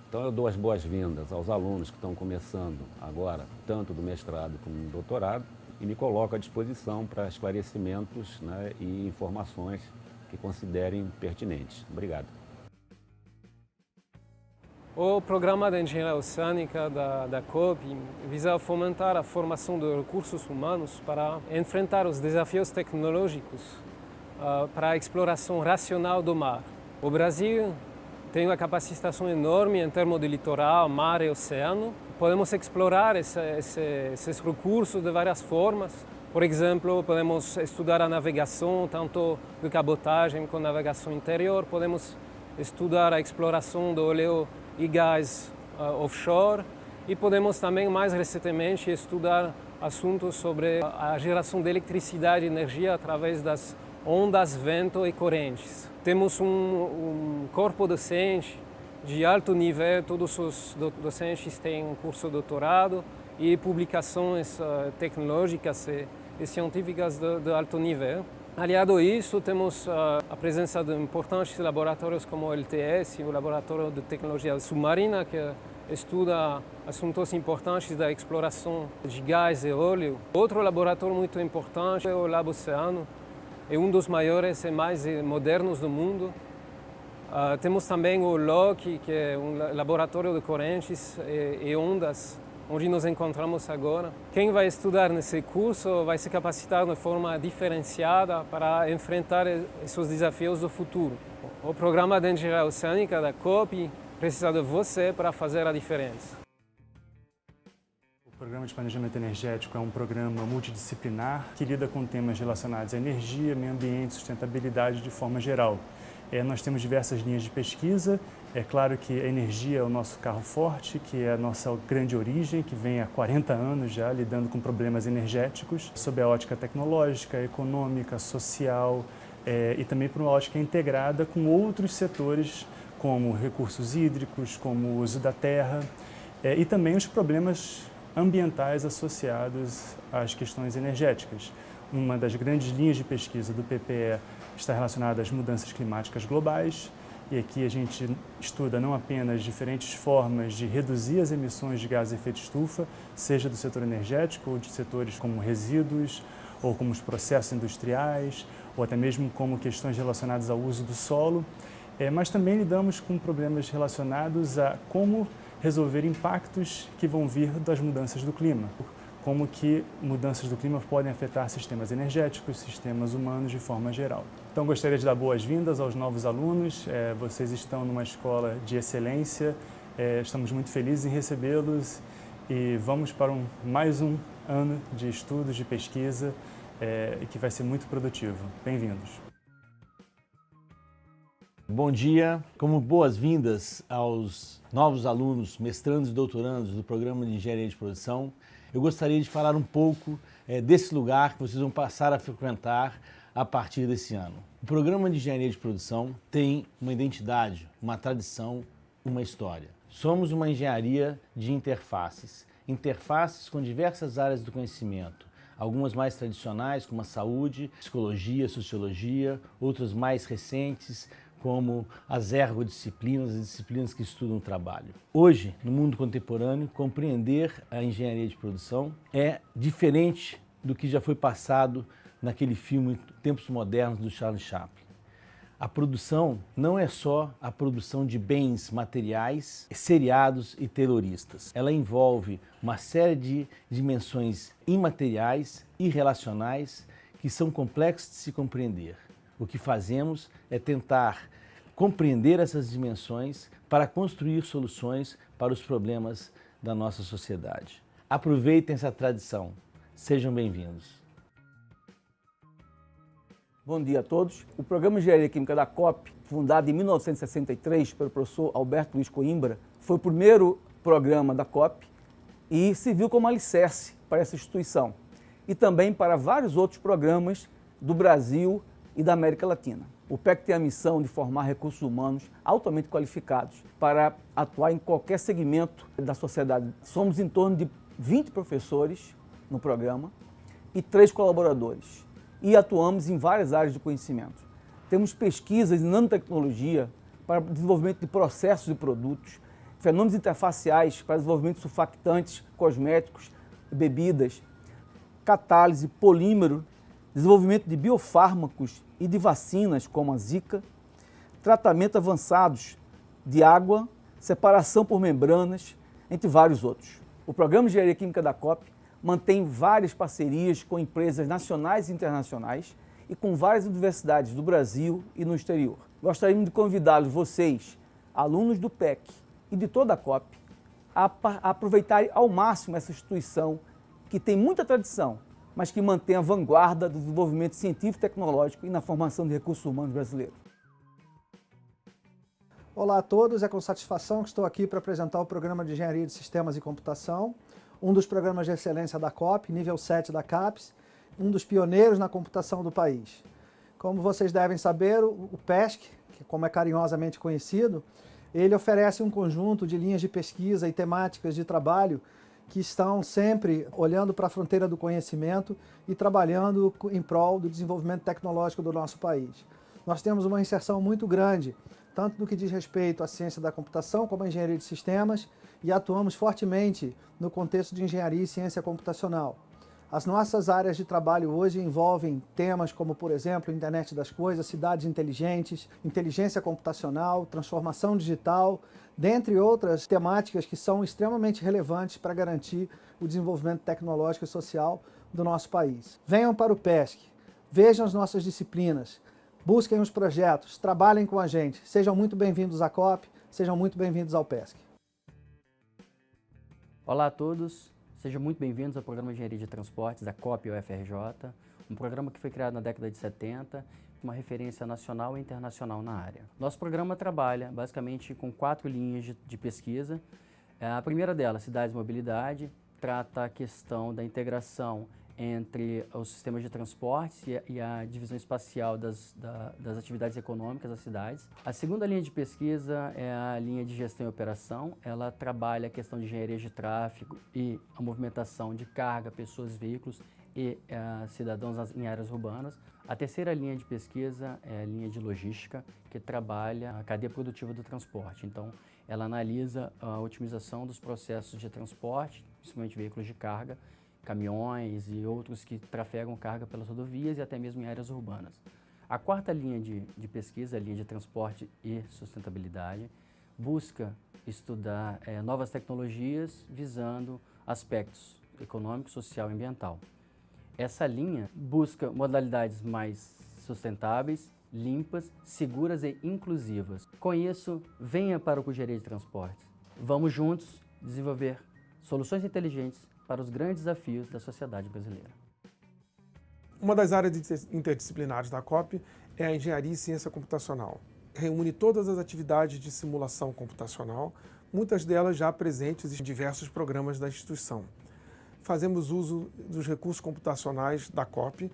Então eu dou as boas-vindas aos alunos que estão começando agora, tanto do mestrado como do doutorado, e me coloco à disposição para esclarecimentos e informações que considerem pertinentes. Obrigado. O programa de Engenharia Oceânica da Coppe visa fomentar a formação de recursos humanos para enfrentar os desafios tecnológicos para a exploração racional do mar. O Brasil tem uma capacitação enorme em termos de litoral, mar e oceano. Podemos explorar esses recursos de várias formas. Por exemplo, podemos estudar a navegação, tanto de cabotagem como navegação interior. Podemos estudar a exploração do óleo e gás offshore, e podemos também, mais recentemente, estudar assuntos sobre a geração de eletricidade e energia através das ondas, vento e correntes. Temos um corpo docente de alto nível, todos os docentes têm um curso de doutorado e publicações tecnológicas e científicas de alto nível. Aliado a isso, temos a presença de importantes laboratórios como o LTS, o Laboratório de Tecnologia Submarina, que estuda assuntos importantes da exploração de gás e óleo. Outro laboratório muito importante é o Lab Oceano, é um dos maiores e mais modernos do mundo. Temos também o LOC, que é um laboratório de correntes e ondas, onde nos encontramos agora. Quem vai estudar nesse curso vai se capacitar de forma diferenciada para enfrentar esses desafios do futuro. O programa de Engenharia Oceânica da Coppe precisa de você para fazer a diferença. O programa de planejamento energético é um programa multidisciplinar que lida com temas relacionados à energia, meio ambiente e sustentabilidade de forma geral. Nós temos diversas linhas de pesquisa. É claro que a energia é o nosso carro forte, que é a nossa grande origem, que vem há 40 anos já lidando com problemas energéticos, sob a ótica tecnológica, econômica, social e também por uma ótica integrada com outros setores, como recursos hídricos, como o uso da terra e também os problemas ambientais associados às questões energéticas. Uma das grandes linhas de pesquisa do PPE está relacionada às mudanças climáticas globais, e aqui a gente estuda não apenas diferentes formas de reduzir as emissões de gases de efeito estufa, seja do setor energético ou de setores como resíduos, ou como os processos industriais, ou até mesmo como questões relacionadas ao uso do solo, mas também lidamos com problemas relacionados a como resolver impactos que vão vir das mudanças do clima, como que mudanças do clima podem afetar sistemas energéticos, sistemas humanos de forma geral. Então gostaria de dar boas-vindas aos novos alunos, vocês estão numa escola de excelência, estamos muito felizes em recebê-los e vamos para mais um ano de estudos, de pesquisa, que vai ser muito produtivo. Bem-vindos. Bom dia, como boas-vindas aos novos alunos, mestrandos e doutorandos do programa de Engenharia de Produção. Eu gostaria de falar um pouco desse lugar que vocês vão passar a frequentar a partir desse ano. O programa de Engenharia de Produção tem uma identidade, uma tradição, uma história. Somos uma engenharia de interfaces, interfaces com diversas áreas do conhecimento, algumas mais tradicionais como a saúde, psicologia, sociologia, outras mais recentes como as ergodisciplinas, as disciplinas que estudam o trabalho. Hoje, no mundo contemporâneo, compreender a engenharia de produção é diferente do que já foi passado naquele filme Tempos Modernos do Charles Chaplin. A produção não é só a produção de bens materiais, seriados e terroristas. Ela envolve uma série de dimensões imateriais e relacionais que são complexas de se compreender. O que fazemos é tentar compreender essas dimensões para construir soluções para os problemas da nossa sociedade. Aproveitem essa tradição. Sejam bem-vindos. Bom dia a todos. O Programa de Engenharia Química da Coppe, fundado em 1963 pelo professor Alberto Luiz Coimbra, foi o primeiro programa da Coppe e serviu como alicerce para essa instituição e também para vários outros programas do Brasil e da América Latina. O PEC tem a missão de formar recursos humanos altamente qualificados para atuar em qualquer segmento da sociedade. Somos em torno de 20 professores no programa e 3 colaboradores e atuamos em várias áreas de conhecimento. Temos pesquisas em nanotecnologia para desenvolvimento de processos e produtos, fenômenos interfaciais para desenvolvimento de surfactantes, cosméticos, bebidas, catálise, polímero, desenvolvimento de biofármacos e de vacinas como a Zika, tratamento avançados de água, separação por membranas, entre vários outros. O Programa de Engenharia Química da Coppe mantém várias parcerias com empresas nacionais e internacionais e com várias universidades do Brasil e no exterior. Gostaríamos de convidá-los, vocês, alunos do PEC e de toda a Coppe, a aproveitarem ao máximo essa instituição que tem muita tradição, mas que mantém a vanguarda do desenvolvimento científico e tecnológico e na formação de recursos humanos brasileiros. Olá a todos, é com satisfação que estou aqui para apresentar o Programa de Engenharia de Sistemas e Computação, um dos programas de excelência da Coppe, nível 7 da CAPES, um dos pioneiros na computação do país. Como vocês devem saber, o PESC, que como é carinhosamente conhecido, ele oferece um conjunto de linhas de pesquisa e temáticas de trabalho que estão sempre olhando para a fronteira do conhecimento e trabalhando em prol do desenvolvimento tecnológico do nosso país. Nós temos uma inserção muito grande, tanto no que diz respeito à ciência da computação como à engenharia de sistemas, e atuamos fortemente no contexto de engenharia e ciência computacional. As nossas áreas de trabalho hoje envolvem temas como, por exemplo, internet das coisas, cidades inteligentes, inteligência computacional, transformação digital, dentre outras temáticas que são extremamente relevantes para garantir o desenvolvimento tecnológico e social do nosso país. Venham para o PESC, vejam as nossas disciplinas, busquem os projetos, trabalhem com a gente. Sejam muito bem-vindos à Coppe, sejam muito bem-vindos ao PESC. Olá a todos, Sejam muito bem-vindos ao programa de Engenharia de Transportes da Coppe UFRJ, um programa que foi criado na década de 70, uma referência nacional e internacional na área. Nosso programa trabalha basicamente com 4 linhas de pesquisa. A primeira delas, cidades e mobilidade, trata a questão da integração entre os sistemas de transportes e a divisão espacial das atividades econômicas das cidades. A segunda linha de pesquisa é a linha de gestão e operação. Ela trabalha a questão de engenharia de tráfego e a movimentação de carga, pessoas, veículos e cidadãos em áreas urbanas. A terceira linha de pesquisa é a linha de logística, que trabalha a cadeia produtiva do transporte. Então, ela analisa a otimização dos processos de transporte, principalmente veículos de carga, caminhões e outros que trafegam carga pelas rodovias e até mesmo em áreas urbanas. A quarta linha de pesquisa, a linha de transporte e sustentabilidade, busca estudar novas tecnologias visando aspectos econômico, social e ambiental. Essa linha busca modalidades mais sustentáveis, limpas, seguras e inclusivas. Com isso, venha para o Engenharia de Transportes. Vamos juntos desenvolver soluções inteligentes para os grandes desafios da sociedade brasileira. Uma das áreas interdisciplinares da Coppe é a Engenharia e Ciência Computacional. Reúne todas as atividades de simulação computacional, muitas delas já presentes em diversos programas da instituição. Fazemos uso dos recursos computacionais da Coppe,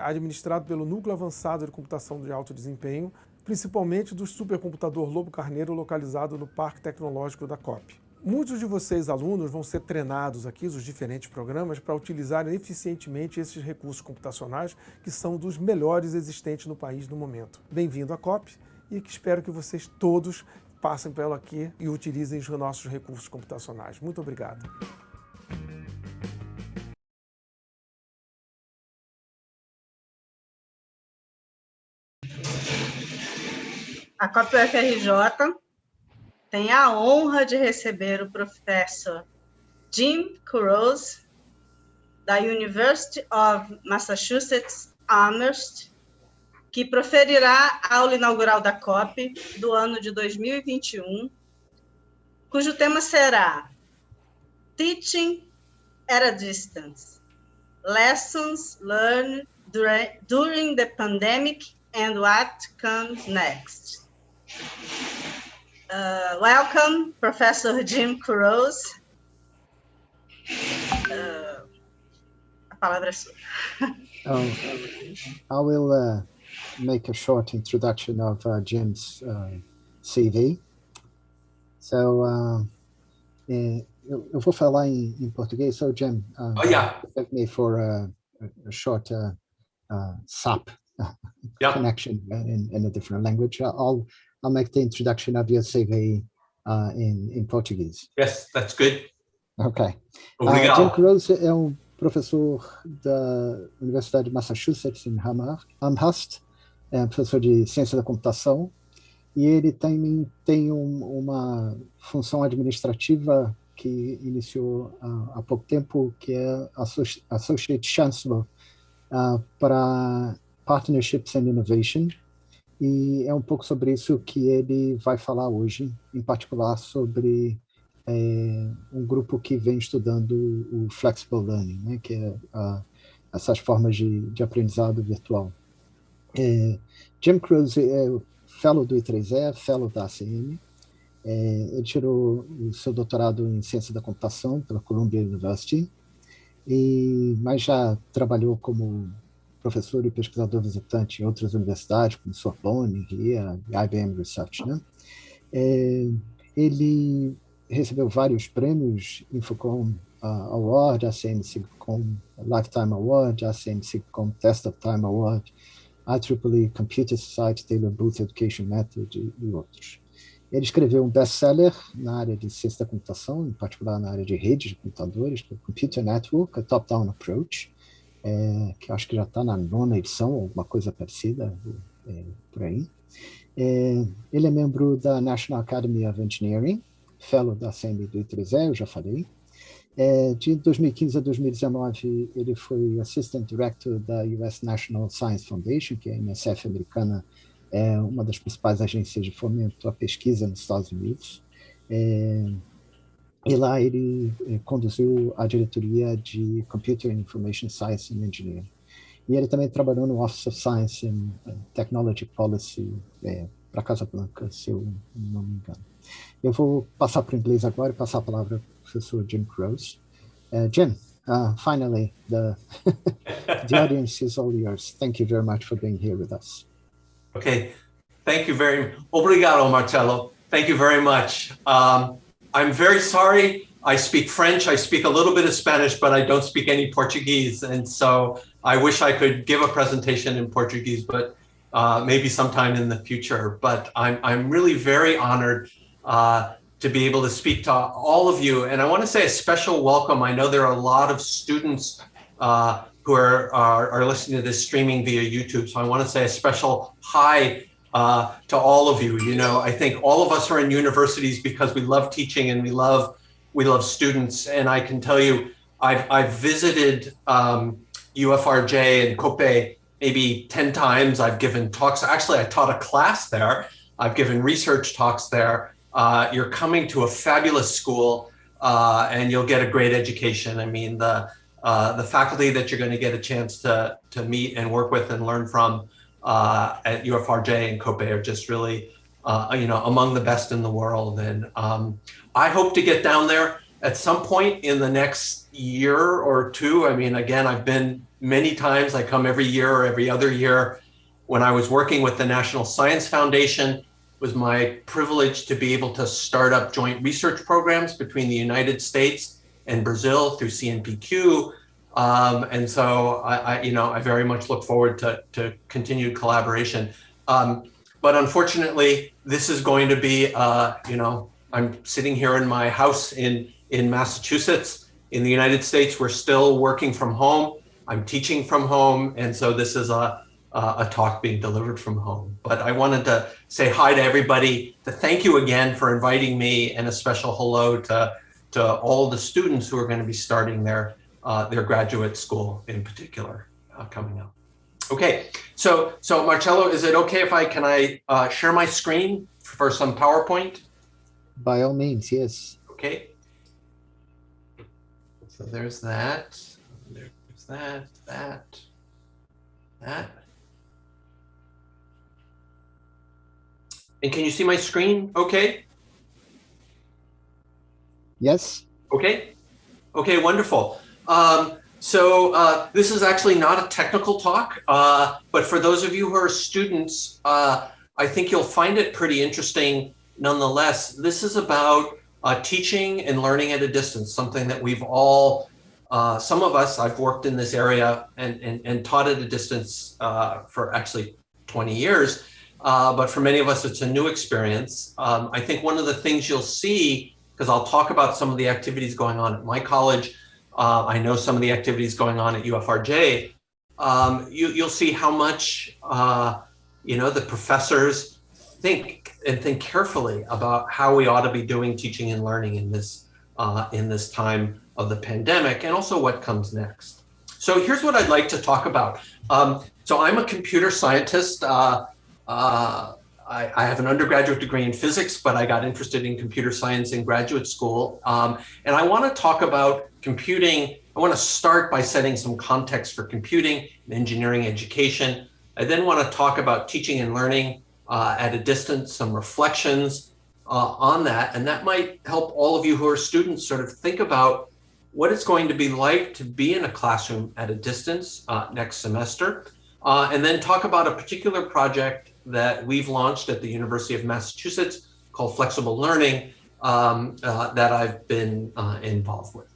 administrado pelo Núcleo Avançado de Computação de Alto Desempenho, principalmente do supercomputador Lobo Carneiro localizado no Parque Tecnológico da Coppe. Muitos de vocês, alunos, vão ser treinados aqui, os diferentes programas, para utilizarem eficientemente esses recursos computacionais, que são dos melhores existentes no país no momento. Bem-vindo à Coppe e que espero que vocês todos passem por ela aqui e utilizem os nossos recursos computacionais. Muito obrigado. A Coppe UFRJ tem a honra de receber o professor Jim Kurose, da University of Massachusetts Amherst, que proferirá a aula inaugural da Coppe do ano de 2021, cujo tema será Teaching at a Distance, Lessons Learned During the Pandemic and What Comes Next. Welcome, Professor Jim Kurose. A palavra é sua. I will make a short introduction of Jim's CV. So, eu vou falar em português. So, Jim, give me for a short SAP connection in a different language. I'll make the introduction of your CV in Portuguese. Yes, that's good. Okay. Obrigado. Jim Kurose é professor da Universidade de Massachusetts em Amherst, é professor de Ciência da Computação, e ele tem uma função administrativa que iniciou há pouco tempo, que é Associate Chancellor para Partnerships and Innovation, e é um pouco sobre isso que ele vai falar hoje, em particular sobre um grupo que vem estudando o Flexible Learning, né, que é essas formas de aprendizado virtual. Jim Kurose é Fellow do I3E, Fellow da ACM. Ele tirou o seu doutorado em Ciência da Computação pela Columbia University, mas já trabalhou como professor e pesquisador visitante em outras universidades, como Sorbonne e IBM Research, né? Ele recebeu vários prêmios, Infocom Award, ACM SIGCOM Lifetime Award, ACM SIGCOM Test of Time Award, IEEE Computer Society Taylor Booth Education Method e outros. Ele escreveu um best-seller na área de ciência da computação, em particular na área de redes de computadores, que é o Computer Network, a Top-Down Approach, que acho que já está na 9ª edição, alguma coisa parecida por aí. Ele é membro da National Academy of Engineering, Fellow da ACM do I3E, eu já falei. De 2015 a 2019, ele foi Assistant Director da US National Science Foundation, que é a NSF americana, uma das principais agências de fomento à pesquisa nos Estados Unidos. E lá ele conduziu a diretoria de Computer Information Science and Engineering. E ele também trabalhou no Office of Science and Technology Policy para Casa Blanca, se eu não me engano. Eu vou passar para o inglês agora e passar a palavra para o professor Jim Kurose. Jim, finally, the audience is all yours. Thank you very much for being here with us. Okay, thank you very much. Obrigado, Marcelo. Thank you very much. I'm very sorry. I speak French, I speak a little bit of Spanish, but I don't speak any Portuguese. And so I wish I could give a presentation in Portuguese, but maybe sometime in the future. But I'm really very honored to be able to speak to all of you. And I want to say a special welcome. I know there are a lot of students who are listening to this streaming via YouTube. So I want to say a special hi to all of you. You know, I think all of us are in universities because we love teaching and we love students. And I can tell you, I've visited UFRJ and Coppe maybe 10 times. I've given talks. Actually, I taught a class there. I've given research talks there. You're coming to a fabulous school and you'll get a great education. I mean, the faculty that you're going to get a chance to meet and work with and learn from at UFRJ and Coppe are just really, among the best in the world. And I hope to get down there at some point in the next year or two. I mean, again, I've been many times. I come every year or every other year. When I was working with the National Science Foundation, it was my privilege to be able to start up joint research programs between the United States and Brazil through CNPq. And so I very much look forward to continued collaboration. But unfortunately, this is going to be, I'm sitting here in my house in Massachusetts. In the United States, we're still working from home. I'm teaching from home. And so this is a talk being delivered from home. But I wanted to say hi to everybody, to thank you again for inviting me, and a special hello to all the students who are going to be starting their graduate school in particular coming up. Okay, so Marcello, is it okay if I share my screen for some PowerPoint? By all means, yes. Okay. So there's that. There's that. And can you see my screen okay? Yes. Okay, wonderful. So this is actually not a technical talk, but for those of you who are students, I think you'll find it pretty interesting nonetheless. This is about teaching and learning at a distance, something that we've all, some of us, I've worked in this area and taught at a distance for actually 20 years, but for many of us, it's a new experience. I think one of the things you'll see, because I'll talk about some of the activities going on at my college, I know some of the activities going on at UFRJ, you'll see how much, the professors think carefully about how we ought to be doing teaching and learning in this time of the pandemic, and also what comes next. So here's what I'd like to talk about. So I'm a computer scientist. I have an undergraduate degree in physics, but I got interested in computer science in graduate school. And I want to talk about computing. I want to start by setting some context for computing and engineering education. I then want to talk about teaching and learning at a distance, some reflections on that. And that might help all of you who are students sort of think about what it's going to be like to be in a classroom at a distance next semester. And then talk about a particular project that we've launched at the University of Massachusetts called Flexible Learning that I've been involved with.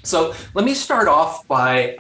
So let me start off by,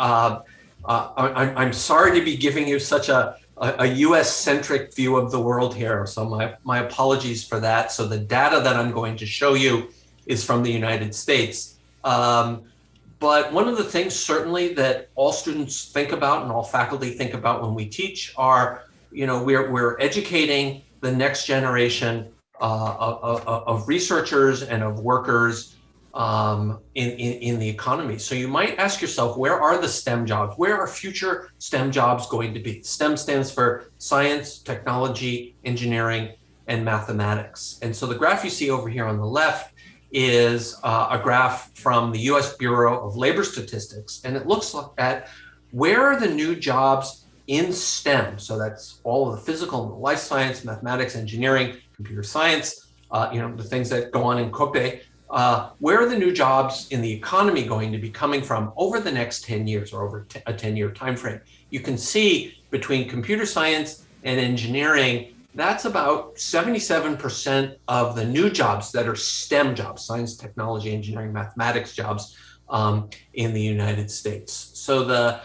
I'm sorry to be giving you such a US-centric view of the world here, so my apologies for that. So the data that I'm going to show you is from the United States. But one of the things certainly that all students think about and all faculty think about when we teach are, we're educating the next generation of researchers and of workers in the economy. So you might ask yourself, where are the STEM jobs? Where are future STEM jobs going to be? STEM stands for science, technology, engineering, and mathematics. And so the graph you see over here on the left is a graph from the US Bureau of Labor Statistics, and it looks at where are the new jobs in STEM. So that's all of the physical and life science, mathematics, engineering, computer science, the things that go on in Coppe. Where are the new jobs in the economy going to be coming from over the next 10 years or over a 10-year time frame? You can see between computer science and engineering, that's about 77% of the new jobs that are STEM jobs, science, technology, engineering, mathematics jobs in the United States. So the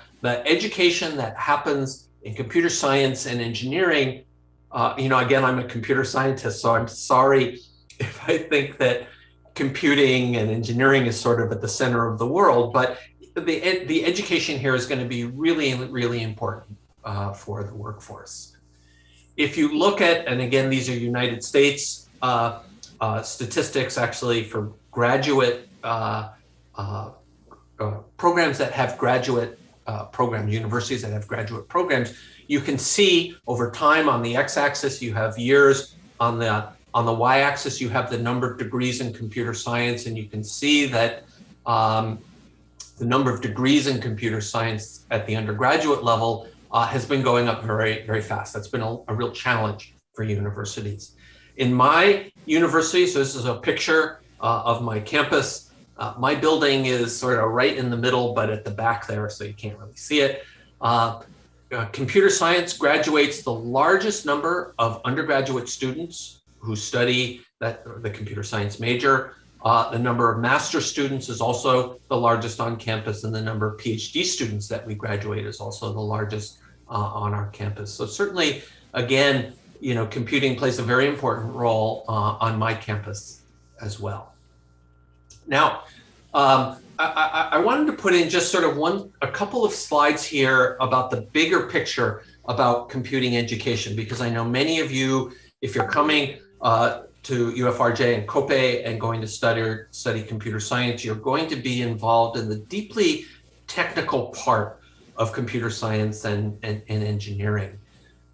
education that happens in computer science and engineering, again, I'm a computer scientist, so I'm sorry if I think that computing and engineering is sort of at the center of the world, but the education here is going to be really, really important for the workforce. If you look at, and again, these are United States statistics actually for graduate programs that have graduate programs, universities that have graduate programs, you can see over time on the x-axis you have years, on the y-axis you have the number of degrees in computer science, and you can see that the number of degrees in computer science at the undergraduate level has been going up very, very fast. That's been a real challenge for universities. In my university, so this is a picture of my campus. My building is sort of right in the middle, but at the back there, so you can't really see it. Computer science graduates the largest number of undergraduate students who study the computer science major. The number of master's students is also the largest on campus, and the number of PhD students that we graduate is also the largest on our campus. So certainly, again, computing plays a very important role on my campus as well. Now, I wanted to put in just sort of a couple of slides here about the bigger picture about computing education, because I know many of you, if you're coming to UFRJ and Coppe and going to study computer science, you're going to be involved in the deeply technical part of computer science and engineering.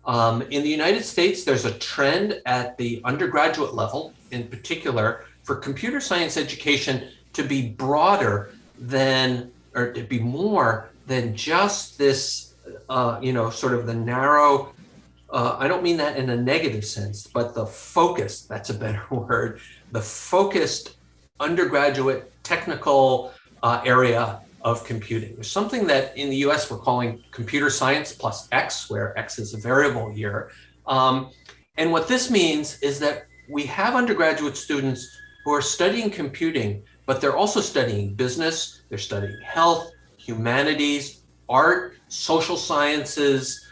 In the United States, there's a trend at the undergraduate level, in particular, for computer science education to be broader than, or to be more than just this, sort of the narrow, I don't mean that in a negative sense, but the focus, that's a better word, the focused undergraduate technical area of computing. There's something that in the US we're calling computer science plus X, where X is a variable here. And what this means is that we have undergraduate students who are studying computing, but they're also studying business, they're studying health, humanities, art, social sciences,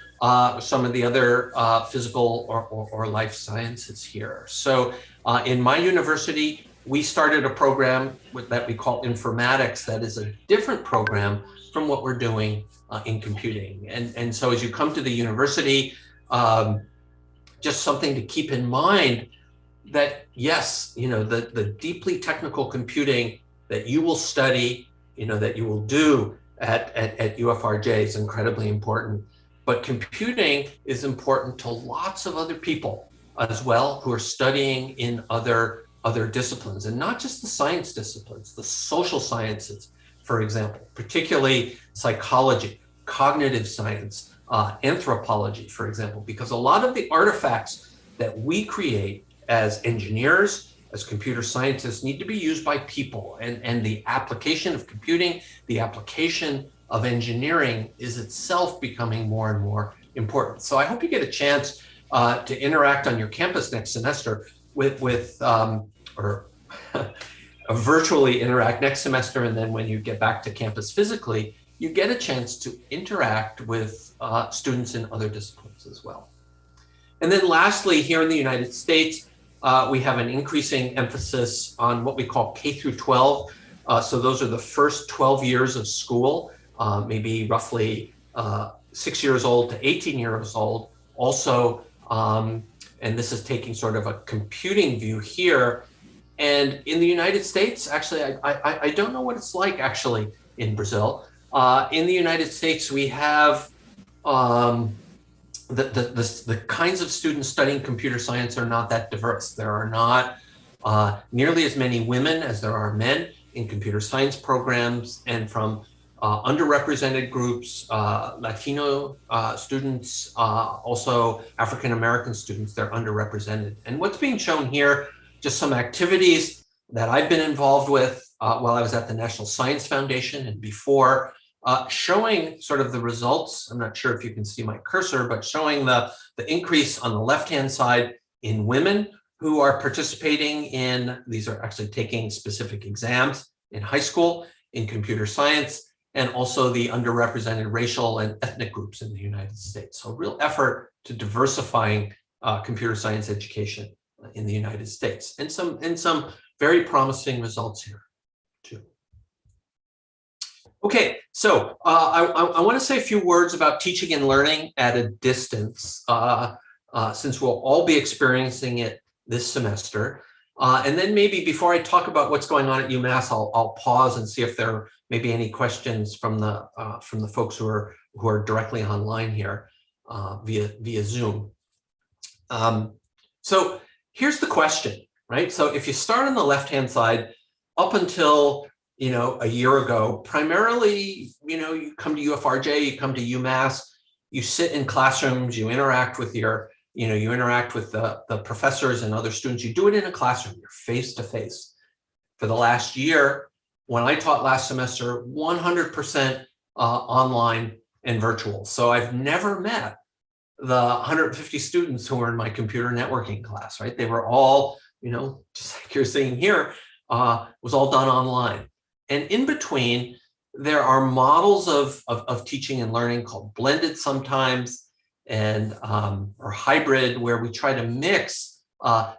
some of the other physical or life sciences here. So in my university, we started a program that we call informatics that is a different program from what we're doing in computing. And so as you come to the university, just something to keep in mind that yes, the deeply technical computing that you will study, that you will do at UFRJ is incredibly important. But computing is important to lots of other people as well who are studying in other disciplines, and not just the science disciplines, the social sciences, for example, particularly psychology, cognitive science, anthropology, for example, because a lot of the artifacts that we create as engineers, as computer scientists, need to be used by people, and the application of computing, the application of engineering is itself becoming more and more important. So I hope you get a chance to interact on your campus next semester or virtually interact next semester, and then when you get back to campus physically, you get a chance to interact with students in other disciplines as well. And then lastly, here in the United States, we have an increasing emphasis on what we call K through 12. So those are the first 12 years of school, maybe roughly 6 years old to 18 years old. Also, and this is taking sort of a computing view here. And in the United States, actually, I don't know what it's like actually in Brazil. In the United States, we have the kinds of students studying computer science are not that diverse. There are not nearly as many women as there are men in computer science programs, and from underrepresented groups, Latino students, also African-American students, they're underrepresented. And what's being shown here, just some activities that I've been involved with while I was at the National Science Foundation and before, showing sort of the results. I'm not sure if you can see my cursor, but showing the increase on the left-hand side in women who are participating in, these are actually taking specific exams in high school in computer science, and also the underrepresented racial and ethnic groups in the United States. So a real effort to diversifying computer science education in the United States, and some very promising results here too. Okay, so I want to say a few words about teaching and learning at a distance, since we'll all be experiencing it this semester. And then maybe before I talk about what's going on at UMass, I'll pause and see if there are maybe any questions from the folks who are directly online here via Zoom. So here's the question, right? So if you start on the left-hand side, up until a year ago, primarily, you come to UFRJ, you come to UMass, you sit in classrooms, you interact with you interact with the professors and other students. You do it in a classroom, you're face to face. For the last year, when I taught last semester, 100% online and virtual. So I've never met the 150 students who were in my computer networking class, right? They were all, just like you're seeing here, was all done online. And in between, there are models of teaching and learning called blended sometimes, and or hybrid, where we try to mix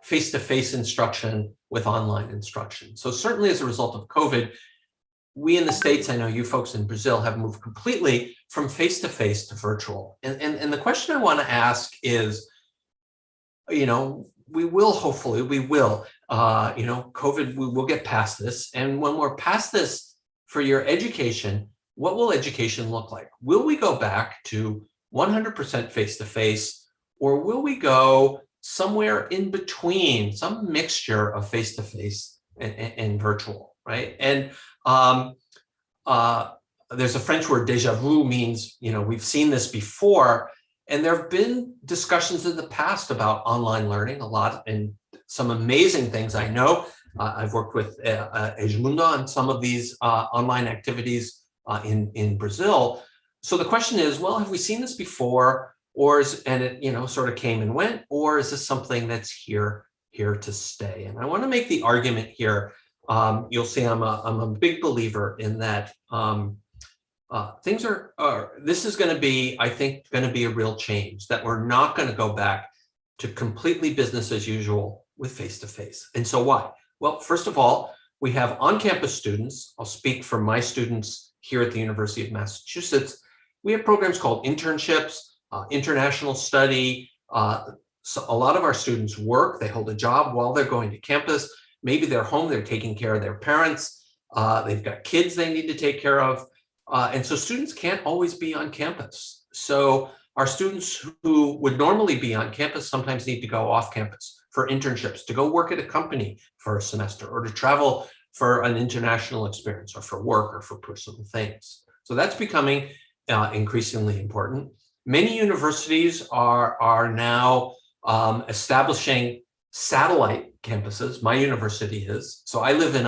face-to-face instruction with online instruction. So certainly as a result of COVID, we in the States, I know you folks in Brazil, have moved completely from face-to-face to virtual. And the question I want to ask is, we will, hopefully, COVID, we will get past this. And when we're past this for your education, what will education look like? Will we go back to 100% face-to-face, or will we go somewhere in between, some mixture of face-to-face and virtual, right? And there's a French word, déjà vu, means, we've seen this before. And there have been discussions in the past about online learning a lot, and some amazing things. I know I've worked with Edmundo on some of these online activities in Brazil. So the question is, well, have we seen this before, or it sort of came and went, or is this something that's here to stay? And I want to make the argument here. You'll see I'm a big believer in that. Things this is going to be, I think, going to be a real change, that we're not going to go back to completely business as usual with face-to-face. And so why? Well, first of all, we have on-campus students. I'll speak for my students here at the University of Massachusetts. We have programs called internships, international study. So a lot of our students work, they hold a job while they're going to campus. Maybe they're home, they're taking care of their parents. They've got kids they need to take care of. And so students can't always be on campus. So our students who would normally be on campus sometimes need to go off campus for internships, to go work at a company for a semester, or to travel for an international experience, or for work, or for personal things. So that's becoming increasingly important. Many universities are now establishing satellite campuses. My university is. So I live in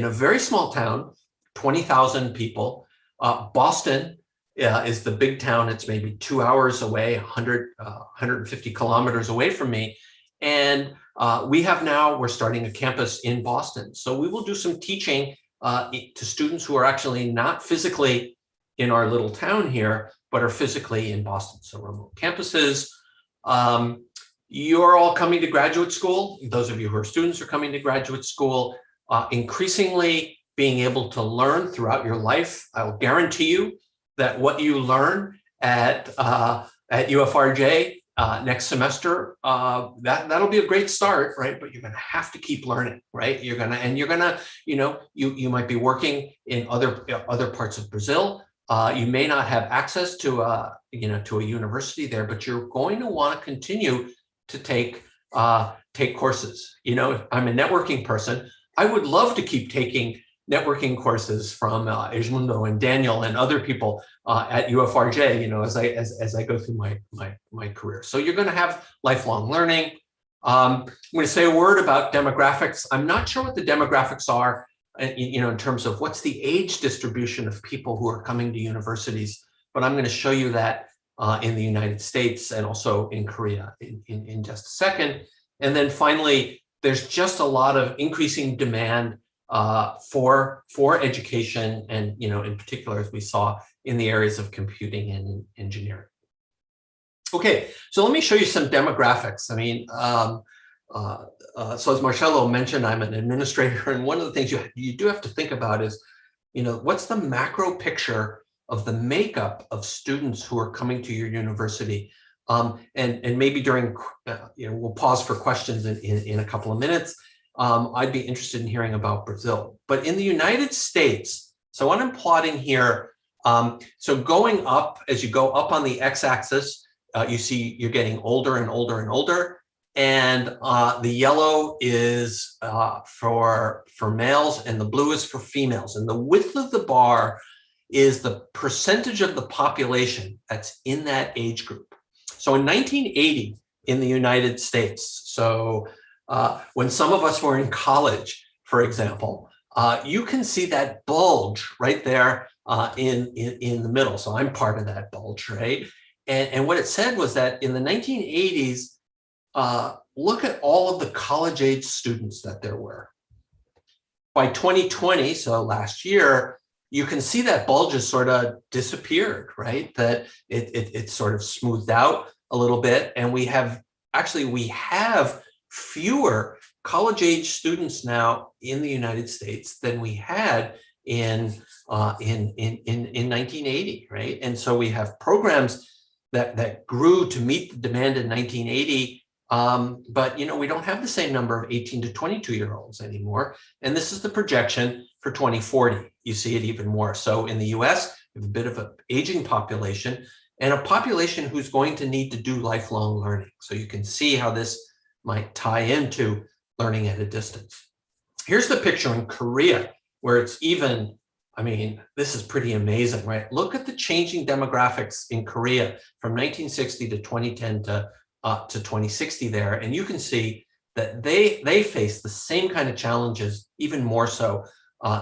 a very small town, 20,000 people. Boston is the big town. It's maybe 2 hours away, 150 kilometers away from me. And we're starting a campus in Boston. So we will do some teaching to students who are actually not physically in our little town here, but are physically in Boston. So remote campuses. You're all coming to graduate school. Those of you who are students are coming to graduate school. Increasingly being able to learn throughout your life. I'll guarantee you that what you learn at UFRJ next semester, that'll be a great start, right? But you're going to have to keep learning, right? You might be working in other parts of Brazil. You may not have access to a university there, but you're going to want to continue to take take courses. You know, if I'm a networking person, I would love to keep taking networking courses from Edmundo and Daniel and other people at UFRJ, you know, as I go through my career. So you're going to have lifelong learning. I'm going to say a word about demographics. I'm not sure what the demographics are, you know, in terms of what's the age distribution of people who are coming to universities, but I'm going to show you that in the United States and also in Korea in just a second. And then finally, there's just a lot of increasing demand for education, and, you know, in particular, as we saw, in the areas of computing and engineering. Okay, so let me show you some demographics. I mean, so as Marcello mentioned, I'm an administrator, and one of the things you do have to think about is, you know, what's the macro picture of the makeup of students who are coming to your university? And maybe during, you know, we'll pause for questions in a couple of minutes. I'd be interested in hearing about Brazil. But in the United States, so what I'm plotting here, so going up, as you go up on the x-axis, you see you're getting older and older and older. And the yellow is for males, and the blue is for females. And the width of the bar is the percentage of the population that's in that age group. So in 1980 in the United States, so when some of us were in college, for example, you can see that bulge right there in the middle. So I'm part of that bulge, right? And what it said was that in the 1980s, look at all of the college-age students that there were. By 2020, so last year, you can see that bulge has sort of disappeared, right? That it sort of smoothed out a little bit, and we have fewer college-age students now in the United States than we had in 1980, right? And so we have programs that grew to meet the demand in 1980, but, you know, we don't have the same number of 18 to 22-year-olds anymore. And this is the projection for 2040. You see it even more. So in the US, we have a bit of an aging population, and a population who's going to need to do lifelong learning. So you can see how this might tie into learning at a distance. Here's the picture in Korea, where it's even, I mean, this is pretty amazing, right? Look at the changing demographics in Korea from 1960 to 2010 to 2060 there. And you can see that they face the same kind of challenges, even more so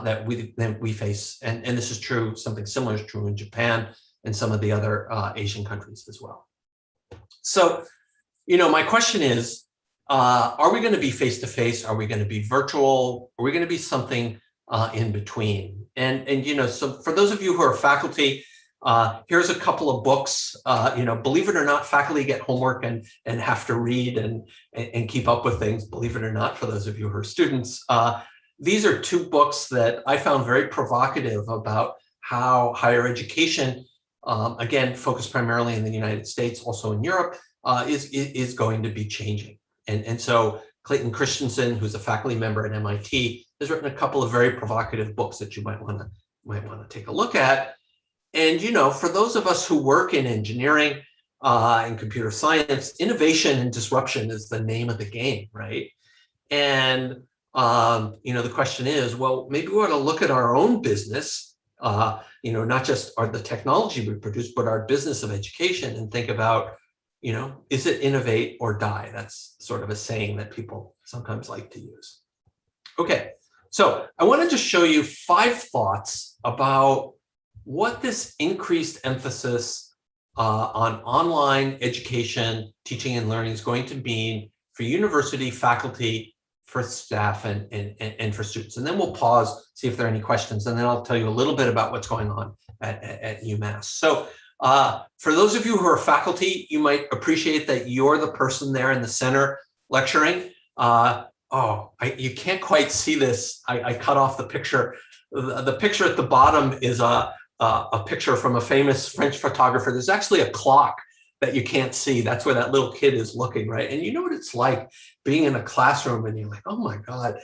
than we face. And this is true, something similar is true in Japan and some of the other Asian countries as well. So, you know, my question is, are we going to be face-to-face? Are we going to be virtual? Are we going to be something in between? And you know, so for those of you who are faculty, here's a couple of books. You know, believe it or not, faculty get homework and have to read and keep up with things, believe it or not, for those of you who are students. These are two books that I found very provocative about how higher education, again, focused primarily in the United States, also in Europe, is going to be changing. And so Clayton Christensen, who's a faculty member at MIT, has written a couple of very provocative books that you might want to take a look at. And, you know, for those of us who work in engineering and computer science, innovation and disruption is the name of the game, right? And, you know, the question is, well, maybe we ought to look at our own business, you know, not just the technology we produce, but our business of education, and think about, you know, is it innovate or die? That's sort of a saying that people sometimes like to use. Okay, so I want to just show you 5 thoughts about what this increased emphasis on online education, teaching and learning is going to mean for university faculty, for staff, and for students. And then we'll pause, see if there are any questions, and then I'll tell you a little bit about what's going on at UMass. So for those of you who are faculty, you might appreciate that you're the person there in the center lecturing. You can't quite see this. I cut off the picture. The picture at the bottom is a picture from a famous French photographer. There's actually a clock that you can't see. That's where that little kid is looking, right? And you know what it's like being in a classroom and you're like, oh my God,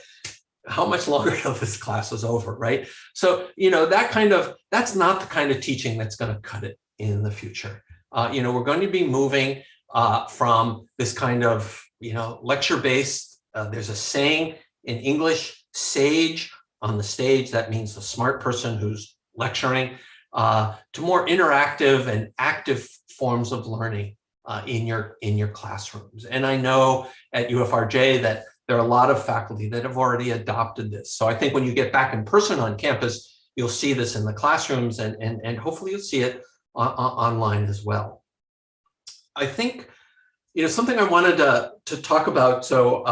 how much longer till this class is over, right? So, you know, that's not the kind of teaching that's going to cut it in the future. You know, we're going to be moving from this kind of, lecture-based, there's a saying in English, sage on the stage, that means the smart person who's lecturing, to more interactive and active forms of learning in your classrooms. And I know at UFRJ that there are a lot of faculty that have already adopted this. So I think when you get back in person on campus, you'll see this in the classrooms, and hopefully you'll see it online as well. I think, something I wanted to talk about, so,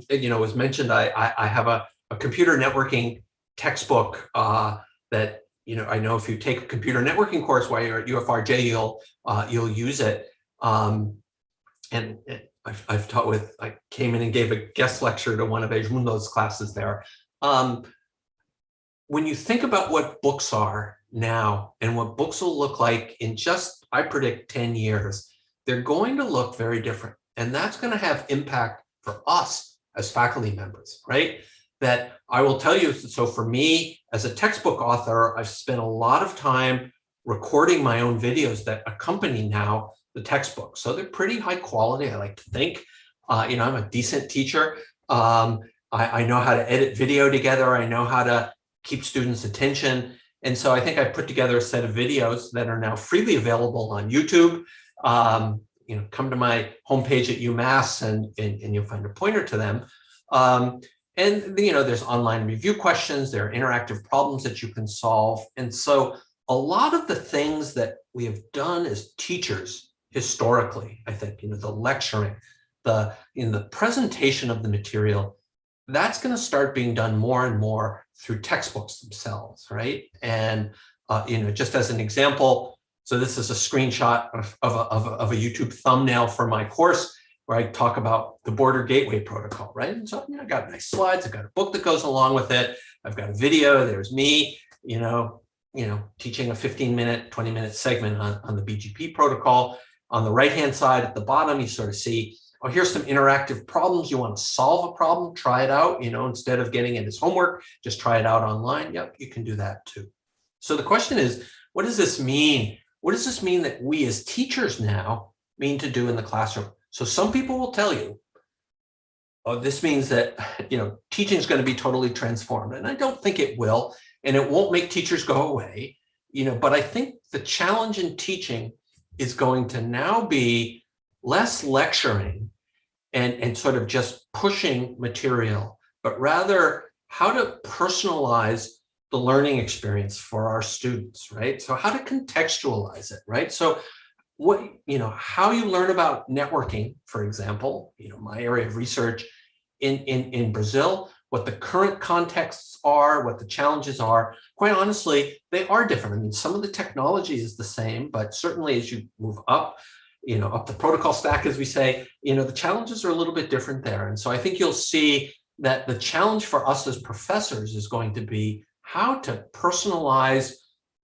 it was mentioned, I have a computer networking textbook that, I know if you take a computer networking course while you're at UFRJ, you'll use it. And I've taught with, I came in and gave a guest lecture to one of Edmundo's classes there. When you think about what books are now and what books will look like in just, I predict 10 years, they're going to look very different. And that's going to have impact for us as faculty members, right? That I will tell you, so for me as a textbook author, I've spent a lot of time recording my own videos that accompany now the textbook. So they're pretty high quality, I like to think. I'm a decent teacher. I know how to edit video together. I know how to keep students' attention. And so I think I put together a set of videos that are now freely available on YouTube. Come to my homepage at UMass and you'll find a pointer to them. And there's online review questions, there are interactive problems that you can solve. And so a lot of the things that we have done as teachers historically, I think, the lecturing, the presentation of the material, that's going to start being done more and more through textbooks themselves, right? And just as an example, so this is a screenshot of a YouTube thumbnail for my course where I talk about the border gateway protocol, right? And so I got nice slides, I've got a book that goes along with it, I've got a video, there's me, teaching a 15-minute, 20-minute segment on the BGP protocol. On the right-hand side at the bottom, you sort of see, oh, here's some interactive problems. You want to solve a problem, try it out, instead of getting it as homework, just try it out online. Yep, you can do that too. So the question is, what does this mean? What does this mean that we as teachers now mean to do in the classroom? So some people will tell you, oh, this means that, teaching is going to be totally transformed. And I don't think it will, and it won't make teachers go away, but I think the challenge in teaching is going to now be less lecturing and sort of just pushing material, but rather how to personalize the learning experience for our students, right? So how to contextualize it, right? So how you learn about networking, for example, my area of research in Brazil, what the current contexts are, what the challenges are, quite honestly, they are different. I mean, some of the technology is the same, but certainly as you move up, up the protocol stack, as we say, the challenges are a little bit different there. And so I think you'll see that the challenge for us as professors is going to be how to personalize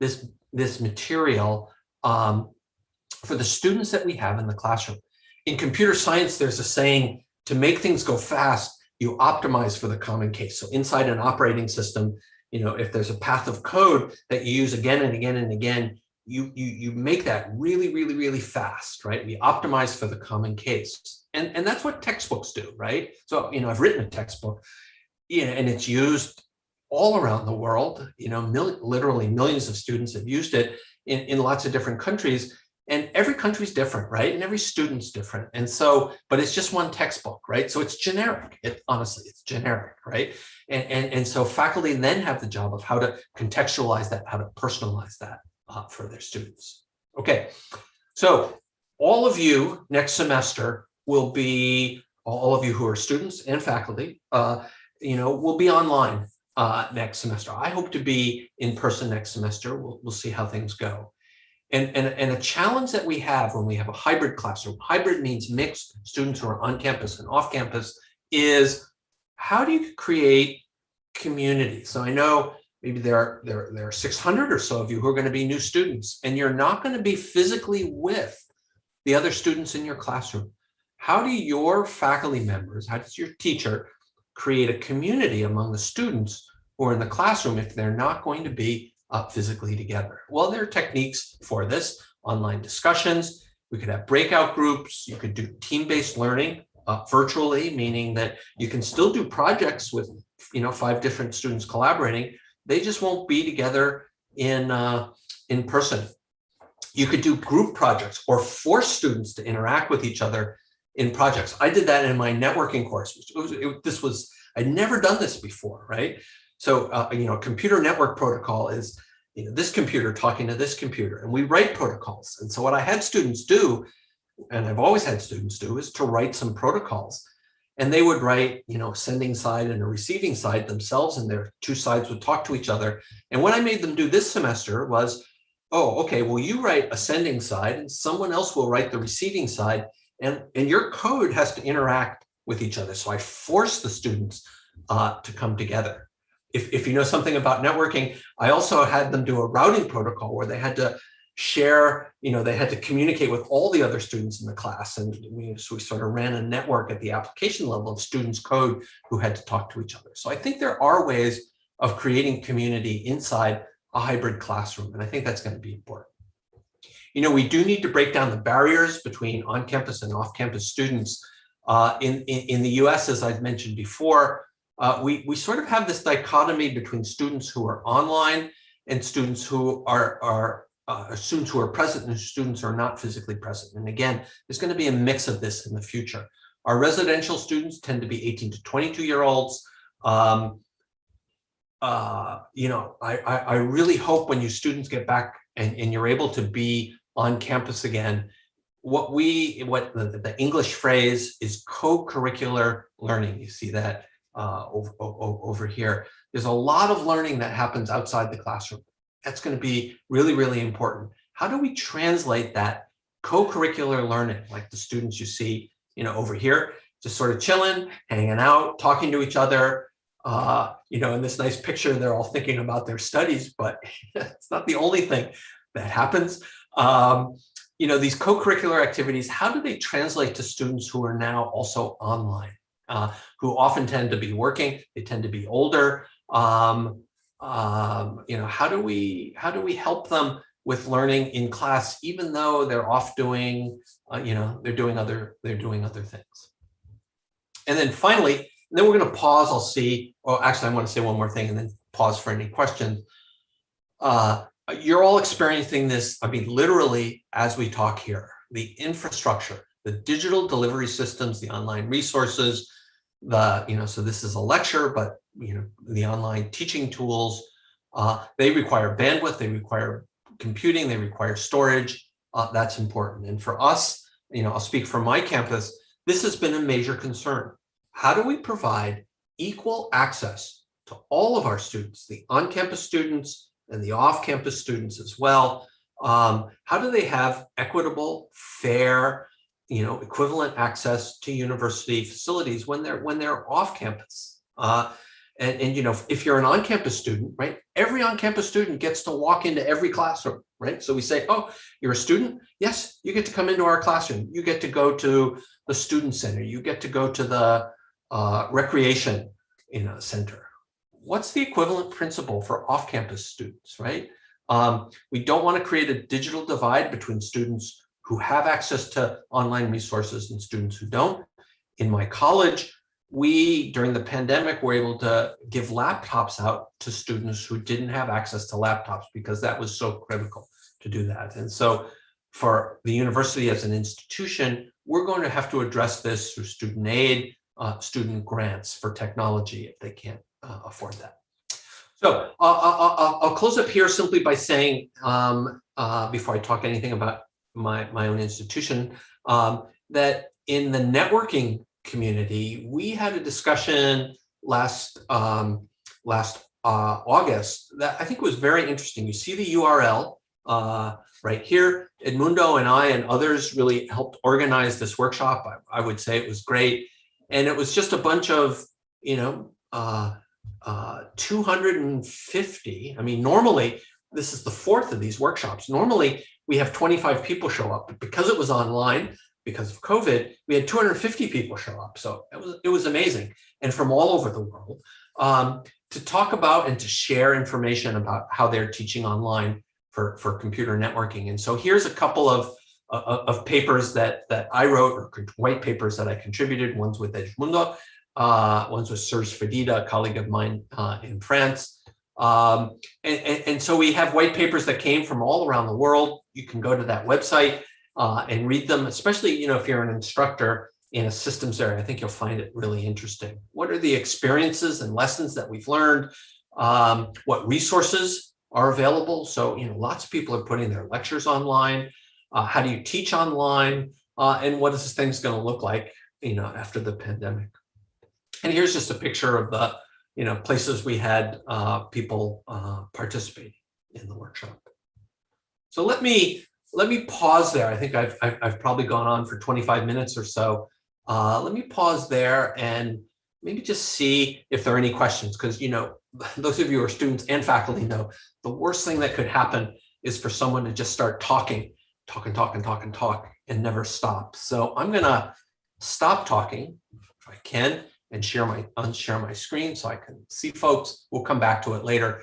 this material for the students that we have in the classroom. In computer science, there's a saying, to make things go fast, you optimize for the common case. So inside an operating system, if there's a path of code that you use again and again and again, you make that really, really, really fast, right? We optimize for the common case. And that's what textbooks do, right? So, I've written a textbook, and it's used all around the world, literally millions of students have used it in lots of different countries. And every country's different, right? And every student's different. And so, but it's just one textbook, right? So it's generic. Honestly, it's generic, right? And so faculty then have the job of how to contextualize that, how to personalize that for their students. Okay, so all of you next semester will be, all of you who are students and faculty, will be online next semester. I hope to be in person next semester. We'll see how things go. And a challenge that we have when we have a hybrid classroom, hybrid means mixed students who are on campus and off campus, is how do you create community? So I know maybe there are 600 or so of you who are going to be new students, and you're not going to be physically with the other students in your classroom. How do your faculty members, how does your teacher create a community among the students who are in the classroom if they're not going to be physically together? Well, there are techniques for this, online discussions. We could have breakout groups. You could do team-based learning virtually, meaning that you can still do projects with 5 different students collaborating. They just won't be together in person. You could do group projects or force students to interact with each other in projects. I did that in my networking course. I'd never done this before, right? So, computer network protocol is, this computer talking to this computer, and we write protocols. And so what I had students do, and I've always had students do, is to write some protocols. And they would write, a sending side and a receiving side themselves, and their 2 sides would talk to each other. And what I made them do this semester was, oh, okay, well, you write a sending side and someone else will write the receiving side, and your code has to interact with each other. So I forced the students to come together. If you know something about networking, I also had them do a routing protocol where they had to share, they had to communicate with all the other students in the class. And so we sort of ran a network at the application level of students' code who had to talk to each other. So I think there are ways of creating community inside a hybrid classroom. And I think that's going to be important. We do need to break down the barriers between on-campus and off-campus students. In the US, as I've mentioned before, we sort of have this dichotomy between students who are online and students who are present and students who are not physically present. And again, there's going to be a mix of this in the future. Our residential students tend to be 18 to 22-year-olds. I really hope when you students get back and you're able to be on campus again, what the English phrase is co-curricular learning. You see that over here. There's a lot of learning that happens outside the classroom. That's going to be really, really important. How do we translate that co-curricular learning, like the students you see, over here, just sort of chilling, hanging out, talking to each other, in this nice picture, they're all thinking about their studies, but it's not the only thing that happens. These co-curricular activities, how do they translate to students who are now also online? Who often tend to be working, they tend to be older. How do we help them with learning in class, even though they're off doing, they're doing other things. And then finally, then we're going to pause. I'll see. Well, actually, I want to say one more thing and then pause for any questions. You're all experiencing this. I mean, literally, as we talk here, the infrastructure, the digital delivery systems, the online resources, so this is a lecture, but the online teaching tools, they require bandwidth, they require computing, they require storage. That's important. And for us, I'll speak for my campus, this has been a major concern. How do we provide equal access to all of our students, the on-campus students and the off-campus students as well? How do they have equitable, fair, equivalent access to university facilities when they're off campus? If you're an on-campus student, right, every on-campus student gets to walk into every classroom, right? So we say, oh, you're a student? Yes, you get to come into our classroom. You get to go to the student center. You get to go to the recreation center. What's the equivalent principle for off-campus students, right? We don't want to create a digital divide between students who have access to online resources and students who don't. In my college, we, during the pandemic, were able to give laptops out to students who didn't have access to laptops because that was so critical to do that. And so for the university as an institution, we're going to have to address this through student aid, student grants for technology if they can't afford that. So I'll close up here simply by saying, before I talk anything about my own institution, that in the networking community, we had a discussion last August that I think was very interesting. You see the URL right here. Edmundo and I and others really helped organize this workshop. I would say it was great. And it was just a bunch of, 250. I mean, normally, this is the fourth of these workshops. Normally, we have 25 people show up, but because it was online, because of COVID, we had 250 people show up. So it was amazing. And from all over the world to talk about and to share information about how they're teaching online for computer networking. And so here's a couple of of papers that I wrote, or white papers that I contributed. One's with Edmundo, one's with Serge Fedida, a colleague of mine in France. And so we have white papers that came from all around the world. You can go to that website and read them, especially, if you're an instructor in a systems area. I think you'll find it really interesting. What are the experiences and lessons that we've learned? What resources are available? So, lots of people are putting their lectures online. How do you teach online? And what is this thing's going to look like, after the pandemic? And here's just a picture of the, places we had people participating in the workshop. So let me pause there. I think I've probably gone on for 25 minutes or so. Let me pause there and maybe just see if there are any questions, because those of you who are students and faculty know the worst thing that could happen is for someone to just start talking and never stop. So I'm gonna stop talking if I can and unshare my screen so I can see folks. We'll come back to it later.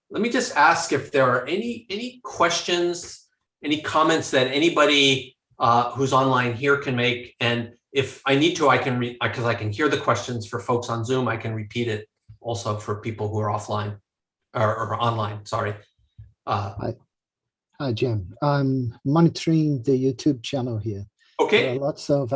Let me just ask if there are any questions, any comments that anybody who's online here can make. And if I need to, I can because I can hear the questions for folks on Zoom. I can repeat it also for people who are offline or online. Sorry. Hi, Jim. I'm monitoring the YouTube channel here. Okay. There are lots of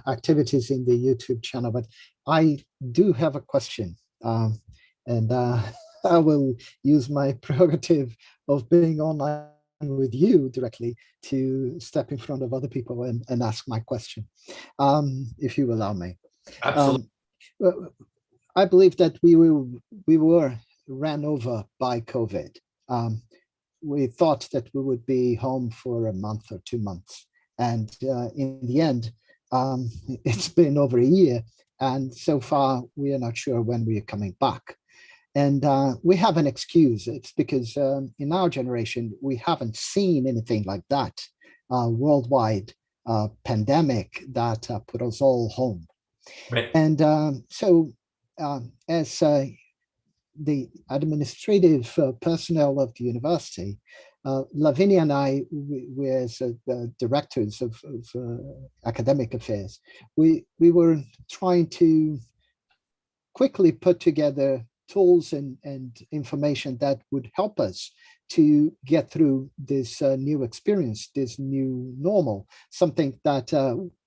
activities in the YouTube channel, but I do have a question, and I will use my prerogative of being online with you directly to step in front of other people and ask my question, if you allow me. Absolutely. I believe that we were ran over by COVID. We thought that we would be home for a month or 2 months. And in the end, it's been over a year. And so far, we are not sure when we are coming back. And we have an excuse. It's because in our generation, we haven't seen anything like that, worldwide pandemic that put us all home. Right. And so as the administrative personnel of the university, Lavinia and I, we as directors of academic affairs, we were trying to quickly put together tools and information that would help us to get through this new experience, this new normal, something that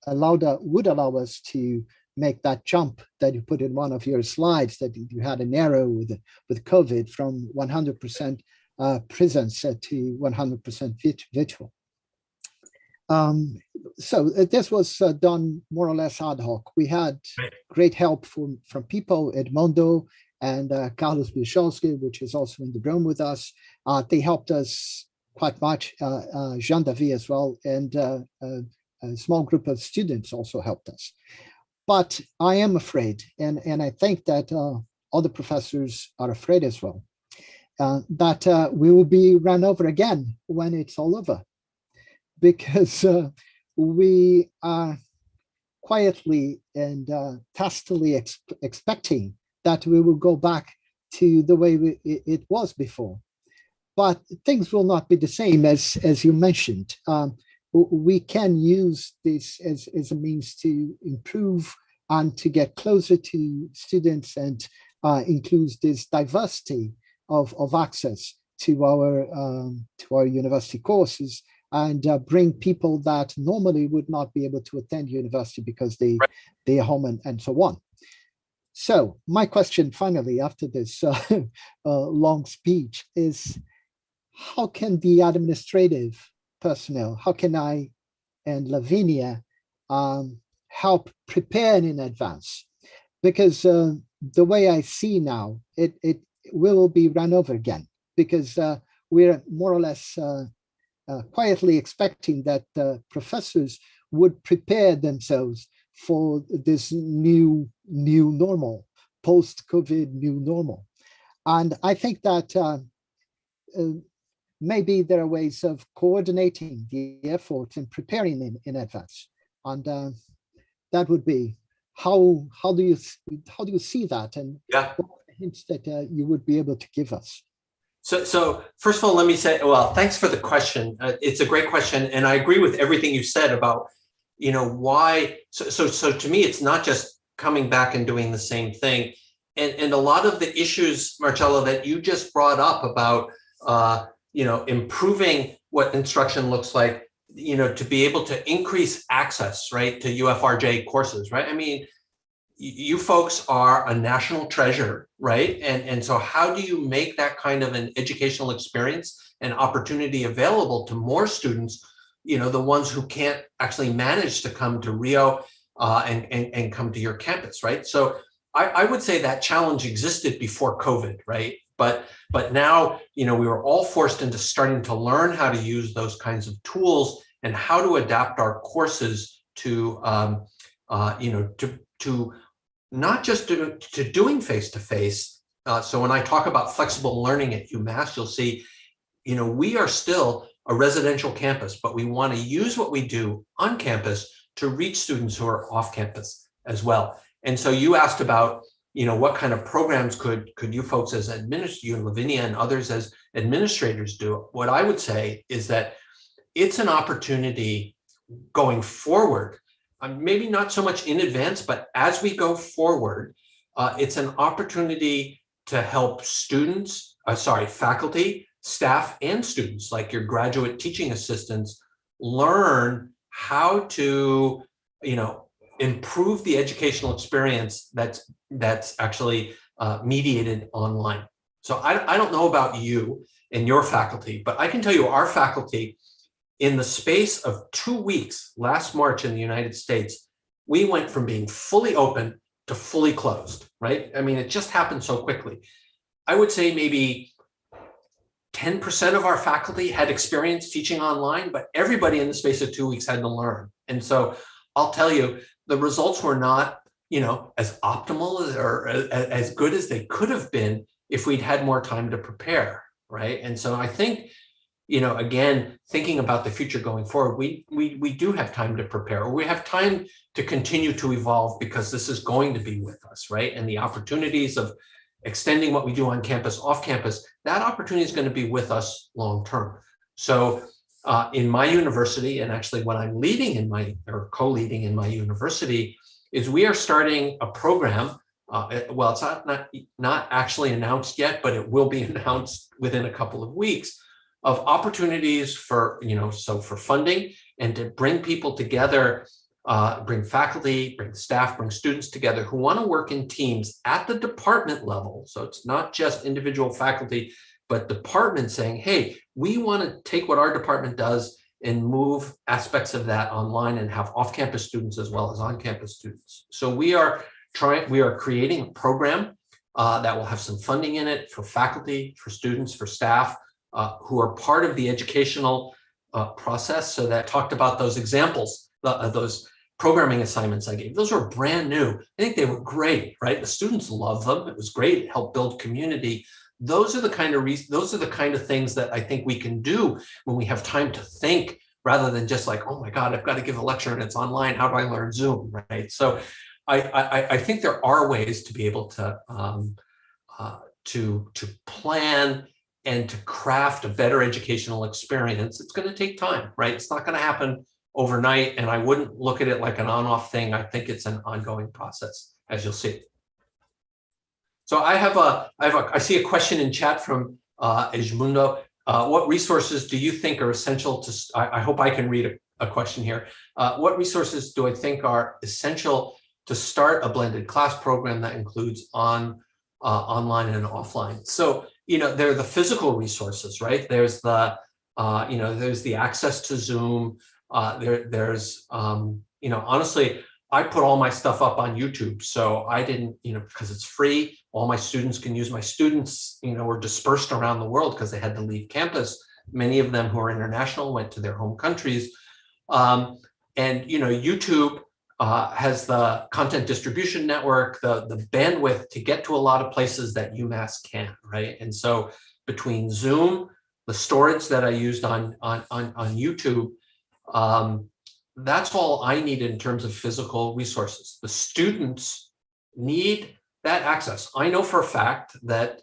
would allow us to make that jump that you put in one of your slides, that you had an arrow with COVID from 100% presence to 100% virtual. So this was done more or less ad hoc. We had great help from people, Edmundo and Carlos Bicholski, which is also in the room with us. They helped us quite much, Jean David as well, and a small group of students also helped us. But I am afraid, and I think that other professors are afraid as well, that we will be run over again when it's all over, because we are quietly and testily expecting that we will go back to the way it was before. But things will not be the same, as you mentioned. We can use this as a means to improve and to get closer to students and include this diversity of access to our university courses, and bring people that normally would not be able to attend university because they are home and so on. So my question finally, after this long speech, is how can the administrative personnel, how can I and Lavinia help prepare in advance? Because the way I see now, it will be run over again, because we're more or less quietly expecting that professors would prepare themselves for this new normal, post-COVID new normal. And I think that maybe there are ways of coordinating the efforts and preparing in advance. And that would be, how do you see that, and what hints that you would be able to give us? So first of all, let me say, well, thanks for the question. It's a great question, and I agree with everything you said about, why. So to me, it's not just coming back and doing the same thing, and a lot of the issues, Marcello, that you just brought up about, improving what instruction looks like, to be able to increase access, right, to UFRJ courses, right? I mean, you folks are a national treasure, right? And so how do you make that kind of an educational experience and opportunity available to more students, the ones who can't actually manage to come to Rio and come to your campus, right? So I would say that challenge existed before COVID, right? But now, we were all forced into starting to learn how to use those kinds of tools and how to adapt our courses to not just to doing face-to-face. So when I talk about flexible learning at UMass, you'll see, we are still a residential campus, but we want to use what we do on campus to reach students who are off campus as well. And so you asked about, what kind of programs could you folks as you and Lavinia and others as administrators do? What I would say is that it's an opportunity going forward, maybe not so much in advance, but as we go forward, it's an opportunity to help faculty, staff, and students, like your graduate teaching assistants, learn how to, improve the educational experience that's actually mediated online. So I don't know about you and your faculty, but I can tell you our faculty, in the space of 2 weeks, last March in the United States, we went from being fully open to fully closed, right? I mean, it just happened so quickly. I would say maybe 10% of our faculty had experience teaching online, but everybody in the space of 2 weeks had to learn. And so I'll tell you, the results were not, as optimal or as good as they could have been if we'd had more time to prepare, right? And so I think, again, thinking about the future going forward, we do have time to prepare, or we have time to continue to evolve, because this is going to be with us, right? And the opportunities of extending what we do on campus, off campus, that opportunity is going to be with us long term. So in my university, and actually what I'm leading co-leading in my university, is we are starting a program. Well, it's not actually announced yet, but it will be announced within a couple of weeks, of opportunities for, for funding and to bring people together, bring faculty, bring staff, bring students together who want to work in teams at the department level. So it's not just individual faculty, but departments saying, hey, we want to take what our department does and move aspects of that online and have off-campus students as well as on-campus students. So we are creating a program that will have some funding in it for faculty, for students, for staff, who are part of the educational process. So that talked about those examples, those programming assignments I gave. Those were brand new. I think they were great, right? The students loved them. It was great. It helped build community. Those are the kind of things that I think we can do when we have time to think, rather than just like, oh my God, I've got to give a lecture and it's online. How do I learn Zoom, right? So I think there are ways to be able to plan and to craft a better educational experience. It's going to take time, right? It's not going to happen overnight, and I wouldn't look at it like an on-off thing. I think it's an ongoing process, as you'll see. So I see a question in chat from Edmundo. What resources do you think are essential to? I hope I can read a question here. What resources do I think are essential to start a blended class program that includes online and offline? So, there are the physical resources, right? There's the, there's the access to Zoom. There's, honestly, I put all my stuff up on YouTube. So I didn't, because it's free, all my students can use. My students, were dispersed around the world because they had to leave campus. Many of them who are international went to their home countries. And, YouTube has the content distribution network, the bandwidth to get to a lot of places that UMass can't, right? And so between Zoom, the storage that I used on YouTube, that's all I need in terms of physical resources. The students need that access. I know for a fact that,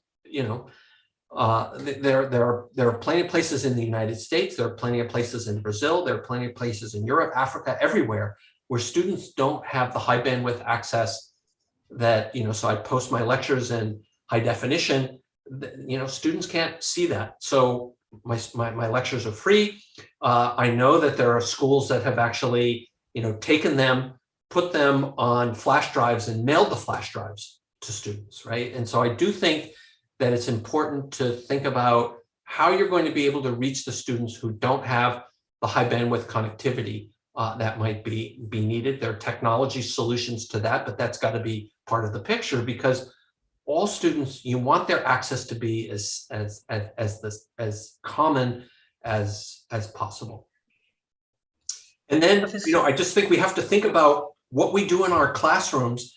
There are plenty of places in the United States, there are plenty of places in Brazil, there are plenty of places in Europe, Africa, everywhere, where students don't have the high bandwidth access that, so I post my lectures in high definition, students can't see that. So my lectures are free. I know that there are schools that have actually, taken them, put them on flash drives and mailed the flash drives to students, right? And so I do think that it's important to think about how you're going to be able to reach the students who don't have the high bandwidth connectivity that might be needed. There are technology solutions to that, but that's got to be part of the picture, because all students, you want their access to be as common as possible. And then, I just think we have to think about what we do in our classrooms,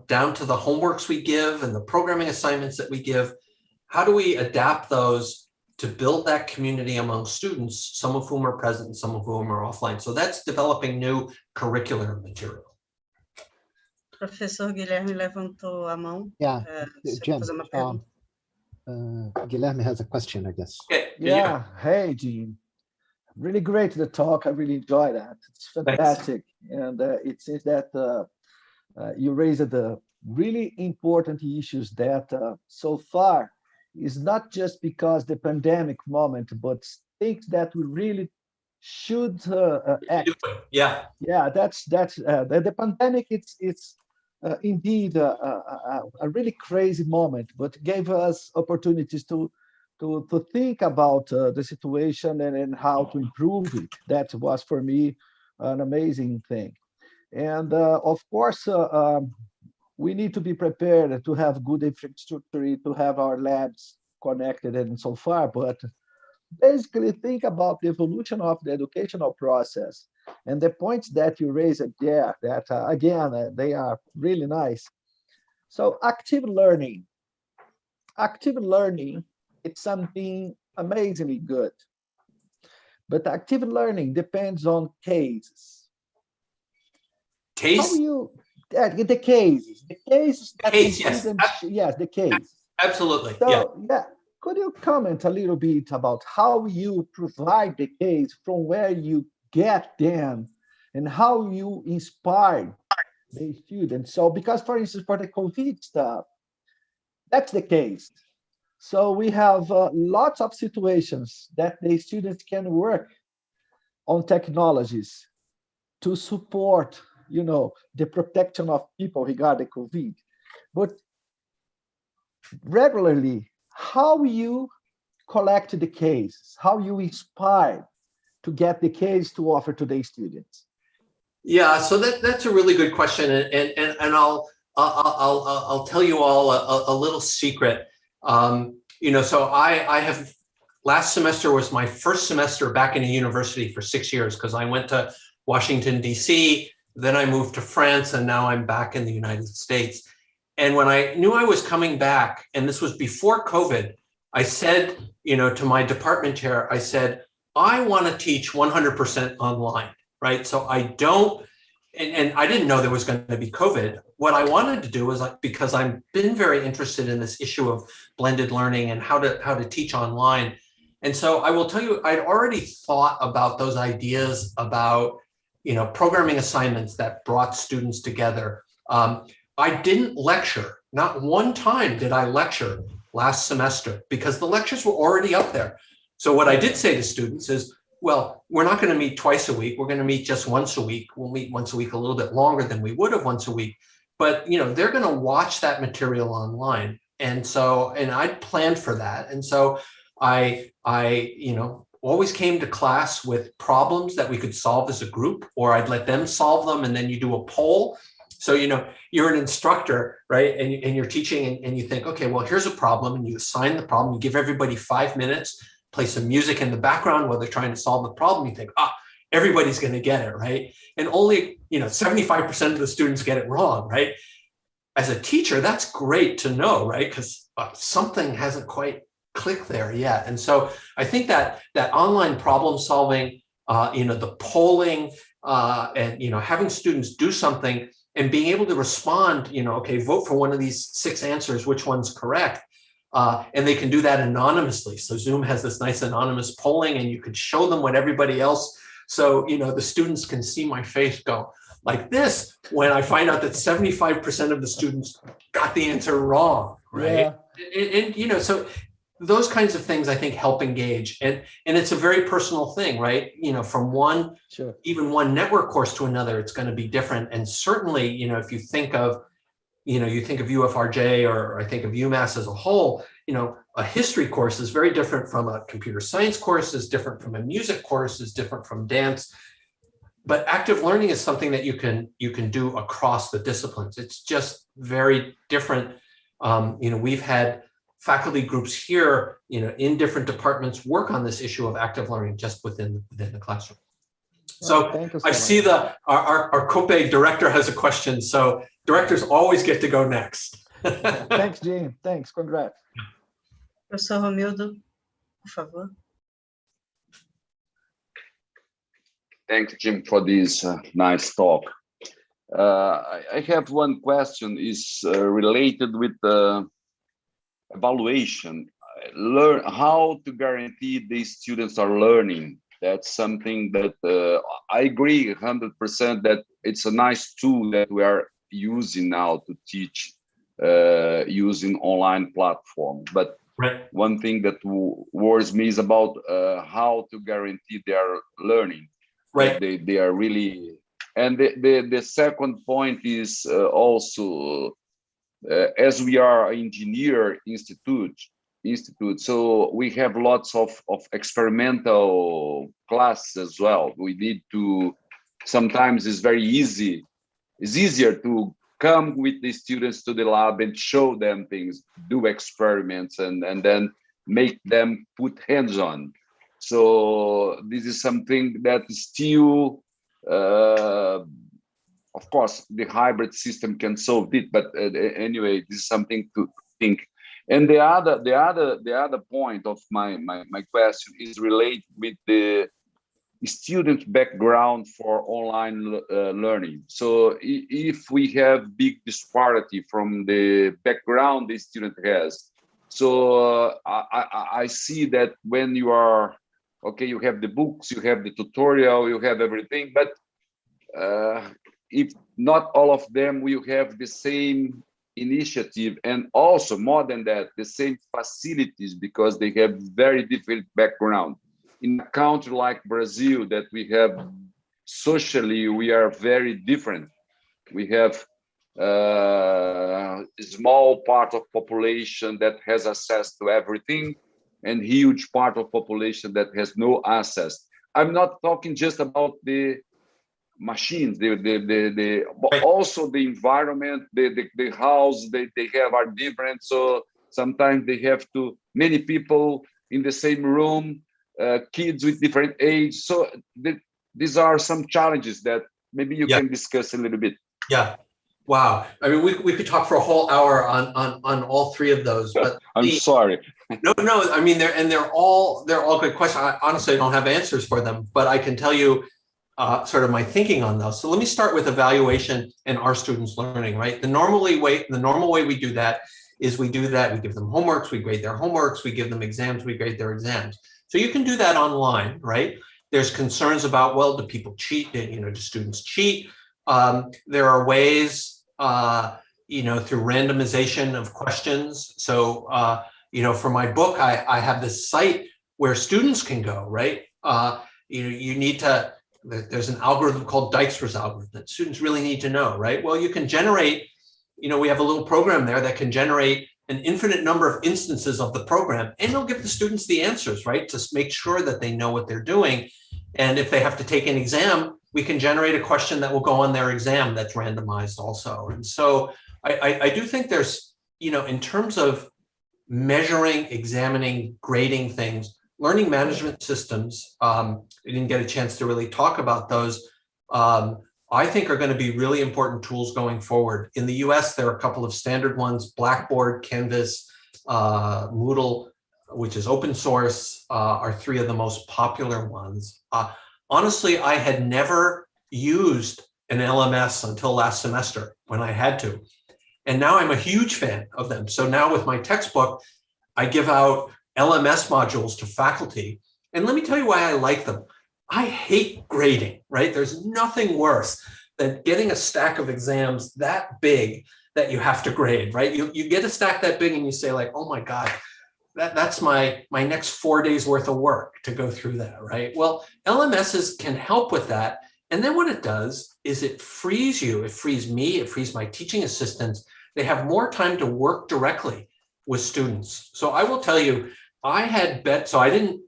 down to the homeworks we give and the programming assignments that we give. How do we adapt those to build that community among students, some of whom are present and some of whom are offline? So that's developing new curricular material. Professor Guilherme levantou a mão. Yeah, Jim, Guilherme has a question, I guess. Yeah. Hey, Jim. Really great, the talk. I really enjoyed that. It's fantastic. Thanks. And it seems that you raised the really important issues that so far is not just because the pandemic moment, but things that we really should act. Yeah. Yeah, that's the pandemic. It's indeed a really crazy moment, but gave us opportunities to think about the situation and how to improve it. That was for me an amazing thing. And of course, we need to be prepared to have good infrastructure, to have our labs connected and so far, but basically think about the evolution of the educational process and the points that you raised there, that again, they are really nice. So active learning, it's something amazingly good, but active learning depends on cases. Case? The cases. Yes, the case. Absolutely. So, yeah. Could you comment a little bit about how you provide the case, from where you get them, and how you inspire the students? So, because for instance, for the COVID stuff, that's the case. So we have lots of situations that the students can work on technologies to support, the protection of people regarding COVID. But regularly, how you collect the cases, how you inspire to get the case to offer to the students? Yeah, so that's a really good question, and I'll tell you all a little secret. So I have, last semester was my first semester back in a university for 6 years, because I went to Washington, D.C., then I moved to France, and now I'm back in the United States. And when I knew I was coming back, and this was before COVID, I said, to my department chair, I said, I want to teach 100% online, right? So I don't, and I didn't know there was going to be COVID. What I wanted to do was, because I've been very interested in this issue of blended learning and how to teach online. And so I will tell you, I'd already thought about those ideas about, programming assignments that brought students together. I didn't lecture. Not one time did I lecture last semester, because the lectures were already up there. So what I did say to students is, well, we're not going to meet twice a week. We're going to meet just once a week. We'll meet once a week a little bit longer than we would have once a week. But, they're going to watch that material online. And so, and I planned for that. And so I always came to class with problems that we could solve as a group, or I'd let them solve them, and then you do a poll. So, you're an instructor, right? And you're teaching, and you think, okay, well, here's a problem, and you assign the problem, you give everybody 5 minutes, play some music in the background while they're trying to solve the problem. You think, everybody's going to get it, right? And only, 75% of the students get it wrong, right? As a teacher, that's great to know, right? Because something hasn't quite clicked there yet. And so I think that online problem solving, the polling, and, having students do something and being able to respond, okay, vote for one of these 6 answers, which one's correct. And they can do that anonymously. So Zoom has this nice anonymous polling, and you could show them what everybody else. So, the students can see my face go like this when I find out that 75% of the students got the answer wrong, right? Yeah. And so those kinds of things I think help engage. And it's a very personal thing, right? From one, even one network course to another, it's going to be different. And certainly, if you think of, UFRJ or I think of UMass as a whole, a history course is very different from a computer science course, is different from a music course, is different from dance. But active learning is something that you can do across the disciplines. It's just very different. We've had faculty groups here, in different departments work on this issue of active learning just within the classroom. So I see our Coppe director has a question. So directors always get to go next. Thanks, Jim. Thanks. Congrats. Professor Romildo, por favor. Thanks, Jim, for this nice talk. I have one question is related with evaluation. Learn how to guarantee these students are learning. That's something that I agree 100% that it's a nice tool that we are using now to teach using online platform. But one thing that worries me is about how to guarantee their learning. Right. They are really, and the second point is also as we are an engineer institute, so we have lots of experimental classes as well. We need to, sometimes it's very easy. It's easier to come with the students to the lab and show them things, do experiments, and then make them put hands on. So this is something that is still, of course, the hybrid system can solve it. But anyway, this is something to think. And the other point of my question is related with the student background for online learning. So if we have big disparity from the background the student has, so I see that when you are, okay, you have the books, you have the tutorial, you have everything, but if not all of them will have the same initiative, and also more than that, the same facilities, because they have very different background. In a country like Brazil, that we have socially, we are very different. We have a small part of population that has access to everything, and huge part of population that has no access. I'm not talking just about the machines, but also the environment, the house they have are different. So sometimes they have many people in the same room, kids with different age. So these are some challenges that maybe you can discuss a little bit. Yeah. Wow. I mean, we could talk for a whole hour on all three of those. But I'm sorry. No. I mean, they're all good questions. Honestly, I don't have answers for them, but I can tell you sort of my thinking on those. So let me start with evaluation and our students' learning. Right. The normal way we do that is we give them homeworks, we grade their homeworks, we give them exams, we grade their exams. So you can do that online, right? There's concerns about, well, do people cheat? Do students cheat? There are ways, through randomization of questions. So, for my book, I have this site where students can go, right? There's an algorithm called Dijkstra's algorithm that students really need to know, right? Well, you can generate, we have a little program there that can generate an infinite number of instances of the program, and it'll give the students the answers, right? To make sure that they know what they're doing. And if they have to take an exam, we can generate a question that will go on their exam that's randomized also. And so I do think there's, in terms of measuring, examining, grading things, learning management systems, we didn't get a chance to really talk about those, I think are going to be really important tools going forward. In the US, there are a couple of standard ones: Blackboard, Canvas, Moodle, which is open source, are three of the most popular ones. Honestly, I had never used an LMS until last semester when I had to. And now I'm a huge fan of them. So now with my textbook, I give out LMS modules to faculty. And let me tell you why I like them. I hate grading, right? There's nothing worse than getting a stack of exams that big that you have to grade, right? You get a stack that big and you say like, oh my God, that's my next 4 days worth of work to go through that, right? Well, LMSs can help with that. And then what it does is it frees you, it frees me, it frees my teaching assistants. They have more time to work directly with students. So I will tell you, I didn't,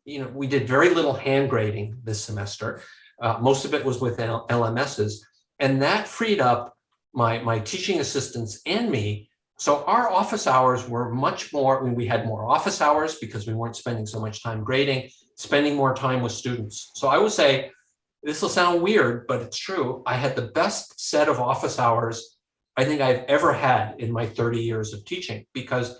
we did very little hand grading this semester. Most of it was with LMSs, and that freed up my teaching assistants and me. So our office hours were much more, we had more office hours because we weren't spending so much time grading, spending more time with students. So I would say, this will sound weird, but it's true. I had the best set of office hours I think I've ever had in my 30 years of teaching because,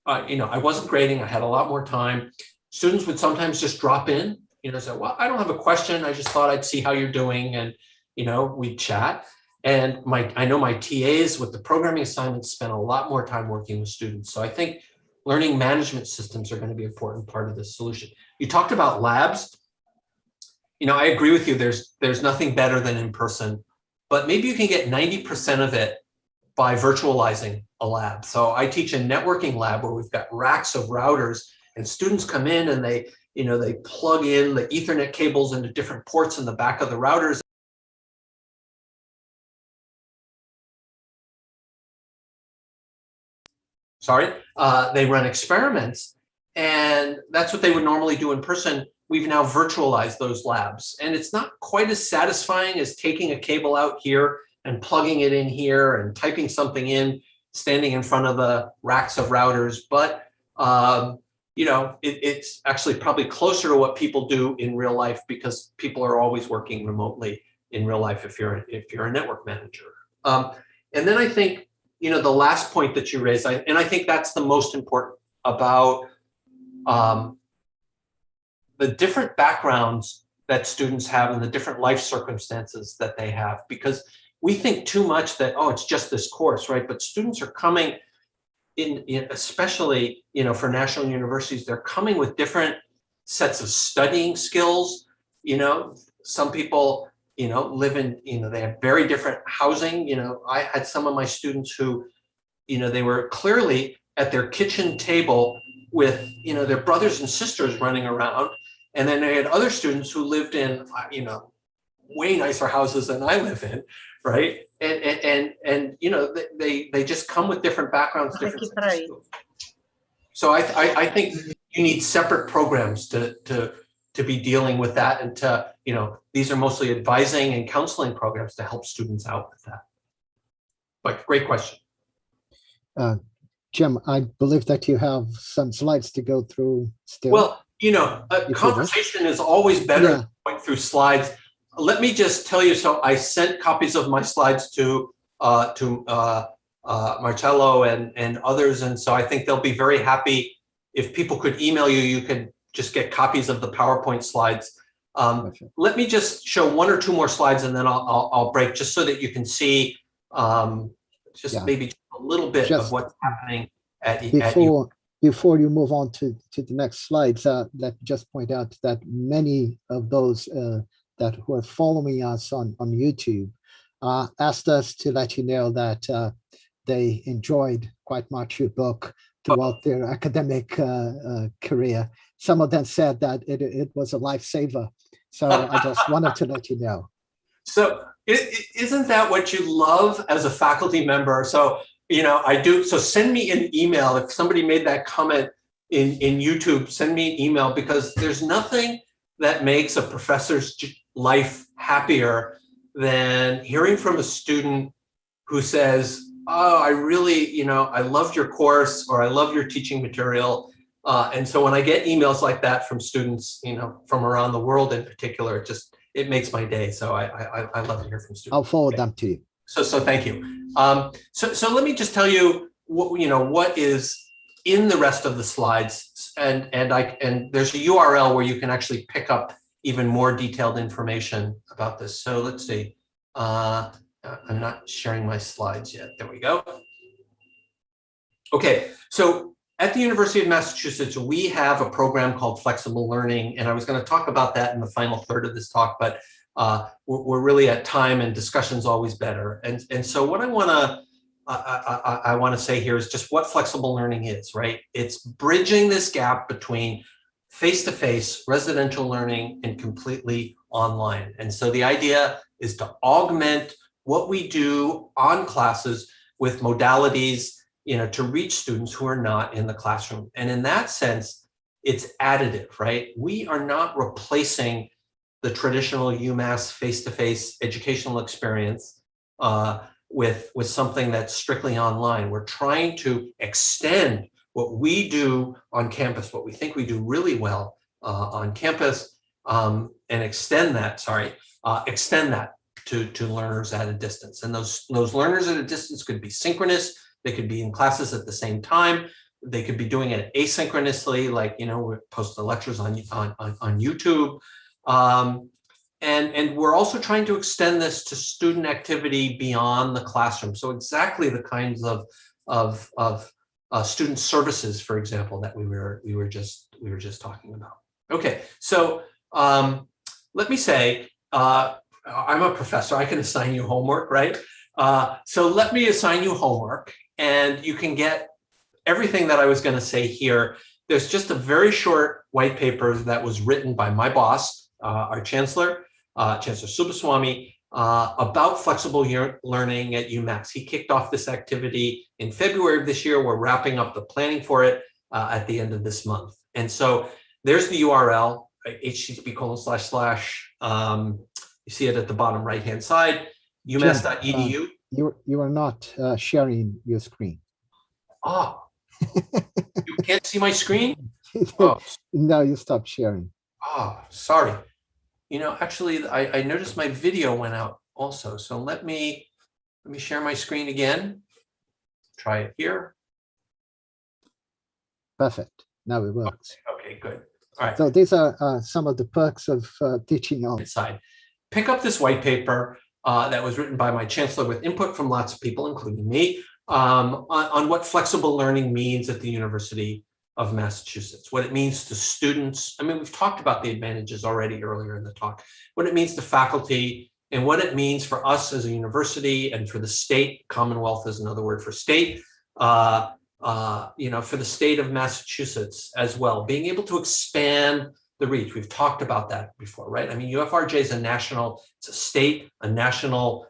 I wasn't grading. I had a lot more time. Students would sometimes just drop in, say, well, I don't have a question. I just thought I'd see how you're doing. And, we'd chat. And I know my TAs with the programming assignments spent a lot more time working with students. So I think learning management systems are going to be an important part of this solution. You talked about labs. I agree with you. There's nothing better than in person, but maybe you can get 90% of it by virtualizing a lab. So I teach a networking lab where we've got racks of routers and students come in and they plug in the Ethernet cables into different ports in the back of the routers. They run experiments, and that's what they would normally do in person. We've now virtualized those labs, and it's not quite as satisfying as taking a cable out here and plugging it in here and typing something in, standing in front of the racks of routers. But it's actually probably closer to what people do in real life because people are always working remotely in real life if you're a network manager. And then I think the last point that you raised, and I think that's the most important about the different backgrounds that students have and the different life circumstances that they have, because we think too much that, oh, it's just this course, right? But students are coming in especially, for national universities, they're coming with different sets of studying skills. Some people, live in, they have very different housing. I had some of my students who, they were clearly at their kitchen table with, their brothers and sisters running around. And then I had other students who lived in, way nicer houses than I live in, right? And they just come with different backgrounds, different skills. So I think you need separate programs to be dealing with that, and to, these are mostly advising and counseling programs to help students out with that. But great question. Jim, I believe that you have some slides to go through still. Well, a conversation is always better than going through slides. Let me just tell you, so I sent copies of my slides to Marcello and others, and so I think they'll be very happy if people could email you. You can just get copies of the PowerPoint slides. Let me just show one or two more slides, and then I'll break just so that you can see maybe a little bit of what's happening at you. Before you move on to the next slides, let me just point out that many of those who are following us on YouTube asked us to let you know that they enjoyed quite much your book throughout their academic career. Some of them said that it was a lifesaver. So I just wanted to let you know. So isn't that what you love as a faculty member? So, I do. So send me an email. If somebody made that comment in YouTube, send me an email, because there's nothing that makes a professor's life happier than hearing from a student who says, oh, I really, I loved your course, or I love your teaching material. And so when I get emails like that from students, from around the world in particular, it makes my day. So I love to hear from students. I'll forward them to you. So thank you. So let me just tell you what is in the rest of the slides, and there's a URL where you can actually pick up even more detailed information about this. So let's see. I'm not sharing my slides yet. There we go. Okay, so at the University of Massachusetts, we have a program called Flexible Learning, and I was going to talk about that in the final third of this talk, but we're really at time, and discussion's always better. And so what I want to say here is just what flexible learning is, right? It's bridging this gap between face-to-face residential learning and completely online. And so the idea is to augment what we do on classes with modalities, to reach students who are not in the classroom. And in that sense, it's additive, right? We are not replacing the traditional UMass face-to-face educational experience with something that's strictly online. We're trying to extend what we do on campus, what we think we do really well on campus, and extend that to learners at a distance. And those learners at a distance could be synchronous. They could be in classes at the same time. They could be doing it asynchronously, like, we post the lectures on YouTube. And we're also trying to extend this to student activity beyond the classroom. So exactly the kinds of student services, for example, that we were just talking about. Okay, so let me say, I'm a professor. I can assign you homework, right? So let me assign you homework, and you can get everything that I was going to say here. There's just a very short white paper that was written by my boss, our Chancellor Subaswamy, about flexible learning at UMass. He kicked off this activity in February of this year. We're wrapping up the planning for it at the end of this month. And so there's the URL, http:// you see it at the bottom right-hand side, umass.edu. You are not sharing your screen. Oh, you can't see my screen? No, you stopped sharing. Oh, sorry. Actually, I noticed my video went out also. So let me share my screen again. Try it here. Perfect. Now it works. Okay, good. All right. So these are some of the perks of teaching on. Pick up this white paper that was written by my chancellor with input from lots of people, including me, on what flexible learning means at the University of Massachusetts, what it means to students. I mean, we've talked about the advantages already earlier in the talk, what it means to faculty, and what it means for us as a university and for the state. Commonwealth is another word for state, for the state of Massachusetts as well, being able to expand the reach. We've talked about that before, right? I mean, UFRJ is it's a state, a national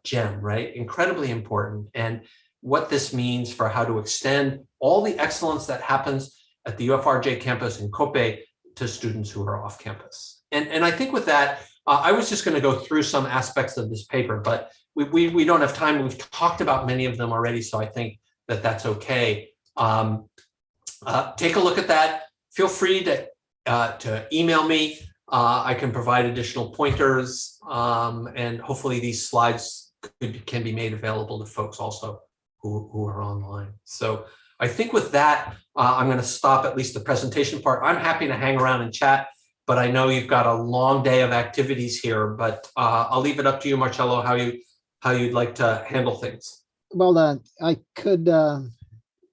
gem, right? Incredibly important. And what this means for how to extend all the excellence that happens at the UFRJ campus in Coppe to students who are off campus. And I think with that, I was just going to go through some aspects of this paper, but we don't have time. We've talked about many of them already, so I think that's okay. Take a look at that. Feel free to email me. I can provide additional pointers, and hopefully these slides can be made available to folks also who are online. So I think with that, I'm going to stop at least the presentation part. I'm happy to hang around and chat, but I know you've got a long day of activities here, but I'll leave it up to you, Marcello, how you'd like to handle things. Well, I could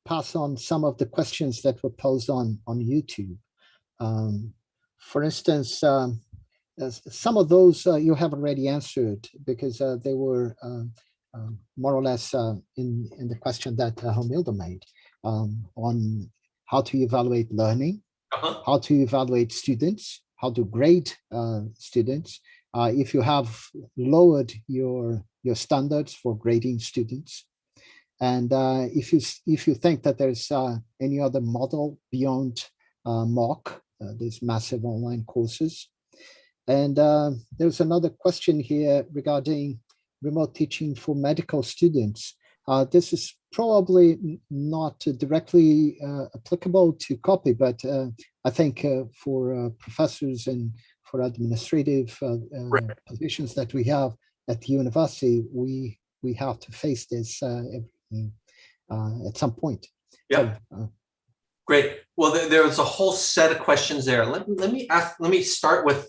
pass on some of the questions that were posed on YouTube. For instance, some of those you have already answered because they were more or less in the question that Romildo made on how to evaluate learning, how to evaluate students, how to grade students, if you have lowered your standards for grading students, and if you think that there's any other model beyond MOOC, these massive online courses. And there's another question here regarding remote teaching for medical students. This is probably not directly applicable to Coppe, but I think for professors and for administrative positions that we have at the university, we have to face this at some point. Yeah. So, great. Well, there's a whole set of questions there. Let me start with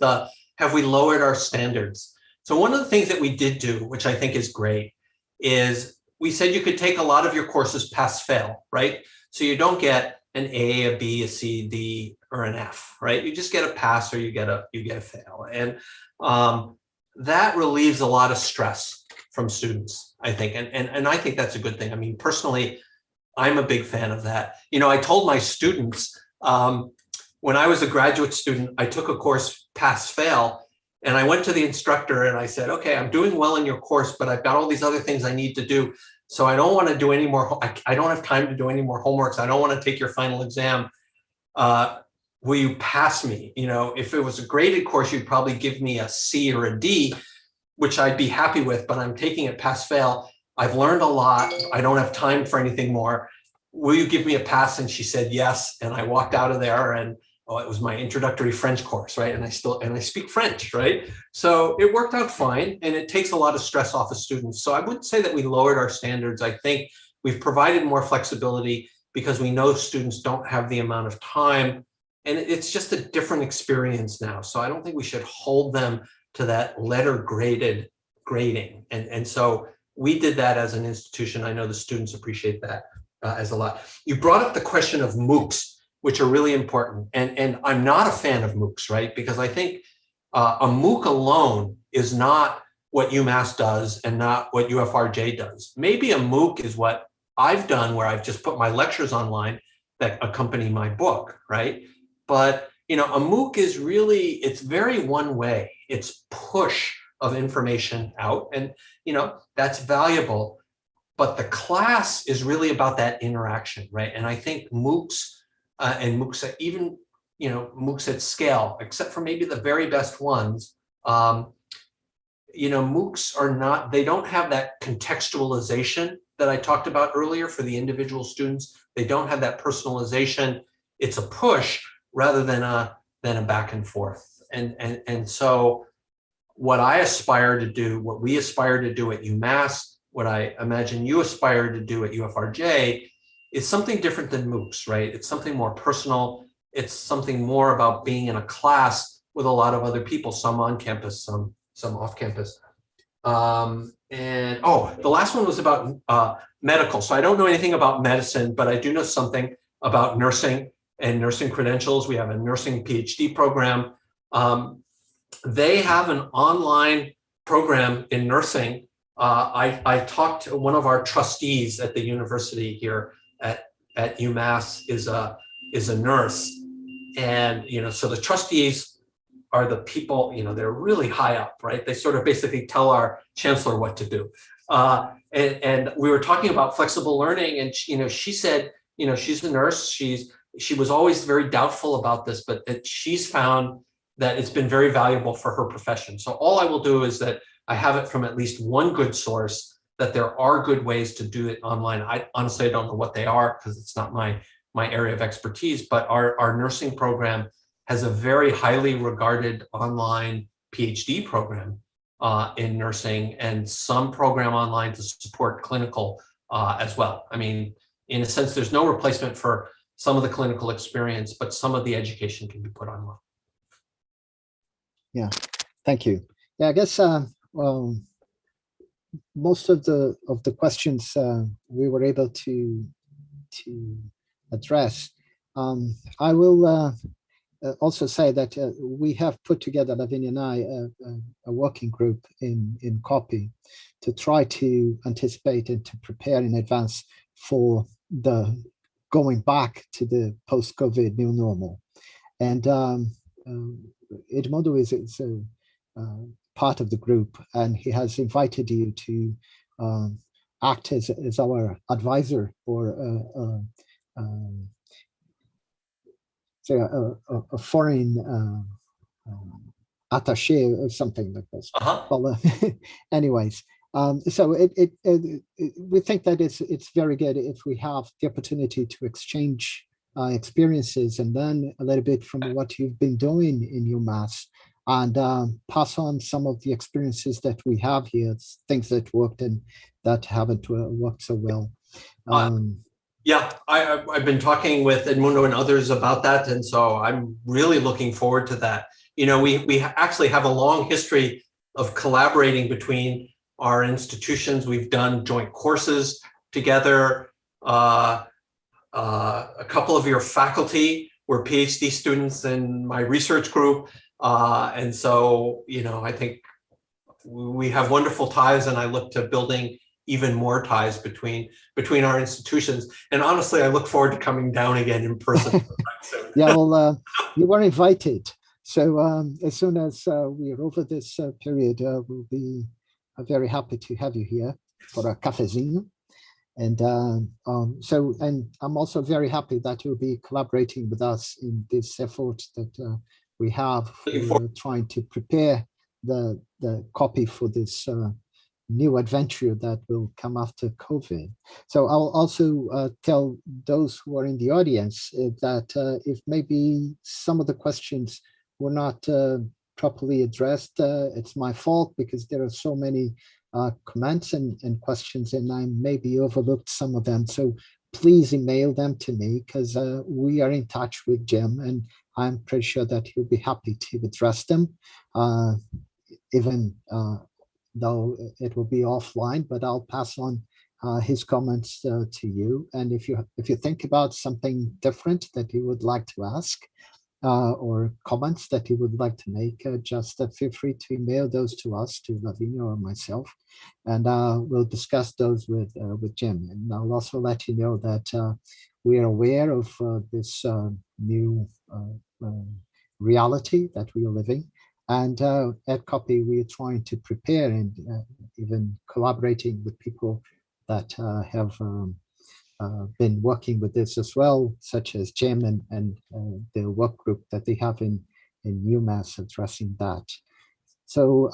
have we lowered our standards? So one of the things that we did do, which I think is great, is we said you could take a lot of your courses pass-fail, right? So you don't get an A, a B, a C, D, or an F, right? You just get a pass or you get a fail. And that relieves a lot of stress from students, I think. And I think that's a good thing. I mean, personally, I'm a big fan of that. You know, I told my students, when I was a graduate student, I took a course pass-fail, and I went to the instructor and I said, okay, I'm doing well in your course, but I've got all these other things I need to do. So I don't want to do any more, I don't have time to do any more homeworks. I don't want to take your final exam. Will you pass me? You know, if it was a graded course, you'd probably give me a C or a D, which I'd be happy with, but I'm taking it pass-fail. I've learned a lot. I don't have time for anything more. Will you give me a pass? And she said, yes. And I walked out of there, and it was my introductory French course, right? And I speak French, right? So it worked out fine, and it takes a lot of stress off of students. So I wouldn't say that we lowered our standards. I think we've provided more flexibility because we know students don't have the amount of time, and it's just a different experience now. So I don't think we should hold them to that letter graded grading. And so we did that as an institution. I know the students appreciate that as a lot. You brought up the question of MOOCs, which are really important. And I'm not a fan of MOOCs, right? Because I think a MOOC alone is not what UMass does and not what UFRJ does. Maybe a MOOC is what I've done, where I've just put my lectures online that accompany my book, right? But, you know, a MOOC is really, it's very one way. It's push of information out, and, you know, that's valuable. But the class is really about that interaction, right? And I think MOOCs and MOOCs at even, you know, MOOCs at scale, except for maybe the very best ones, you know, MOOCs are not, they don't have that contextualization that I talked about earlier for the individual students. They don't have that personalization. It's a push rather than a back and forth. And so what I aspire to do, what we aspire to do at UMass, what I imagine you aspire to do at UFRJ, is something different than MOOCs, right? It's something more personal. It's something more about being in a class with a lot of other people, some on campus, some off campus. And the last one was about medical. So I don't know anything about medicine, but I do know something about nursing and nursing credentials. We have a nursing PhD program. They have an online program in nursing. I talked to one of our trustees at the university here at UMass is a nurse, and, you know, so the trustees are the people, you know, they're really high up, right? They sort of basically tell our chancellor what to do. And we were talking about flexible learning, and you know, she said, you know, she's a nurse. She was always very doubtful about this, but that she's found that it's been very valuable for her profession. So all I will do is that I have it from at least one good source, that there are good ways to do it online. I honestly don't know what they are, because it's not my area of expertise, but our nursing program has a very highly regarded online PhD program in nursing, and some program online to support clinical as well. I mean, in a sense, there's no replacement for some of the clinical experience, but some of the education can be put online. Yeah, thank you. Yeah, I guess most of the questions we were able to address. I will also say that we have put together, Lavinia and I, a working group in Copy to try to anticipate and to prepare in advance for the going back to the post-COVID new normal. And Edmundo is part of the group, and he has invited you to act as our advisor, or say a foreign attaché or something like this. Well, anyways, so we think that it's very good if we have the opportunity to exchange experiences and learn a little bit from what you've been doing in UMass, and pass on some of the experiences that we have here, things that worked and that haven't worked so well. Yeah, I've been talking with Edmundo and others about that, and so I'm really looking forward to that. You know, we actually have a long history of collaborating between our institutions. We've done joint courses together. A couple of your faculty were PhD students in my research group. And so, I think we have wonderful ties, and I look to building even more ties between our institutions. And honestly, I look forward to coming down again in person. Yeah, well, you were invited. So as soon as we're over this period, we'll be very happy to have you here for a cafezinho. And and I'm also very happy that you'll be collaborating with us in this effort that we have for trying to prepare the copy for this new adventure that will come after COVID. So I'll also tell those who are in the audience that if maybe some of the questions were not properly addressed, it's my fault, because there are so many comments and questions, and I maybe overlooked some of them. So please email them to me, because we are in touch with Jim, and I'm pretty sure that he'll be happy to address them, even though it will be offline, but I'll pass on his comments to you. And if you think about something different that you would like to ask, or comments that you would like to make, just feel free to email those to us, to Lavinia or myself, and we'll discuss those with Jim. And I'll also let you know that we are aware of this new reality that we are living. And at Copy, we are trying to prepare and even collaborating with people that have been working with this as well, such as Jim and the work group that they have in UMass addressing that. So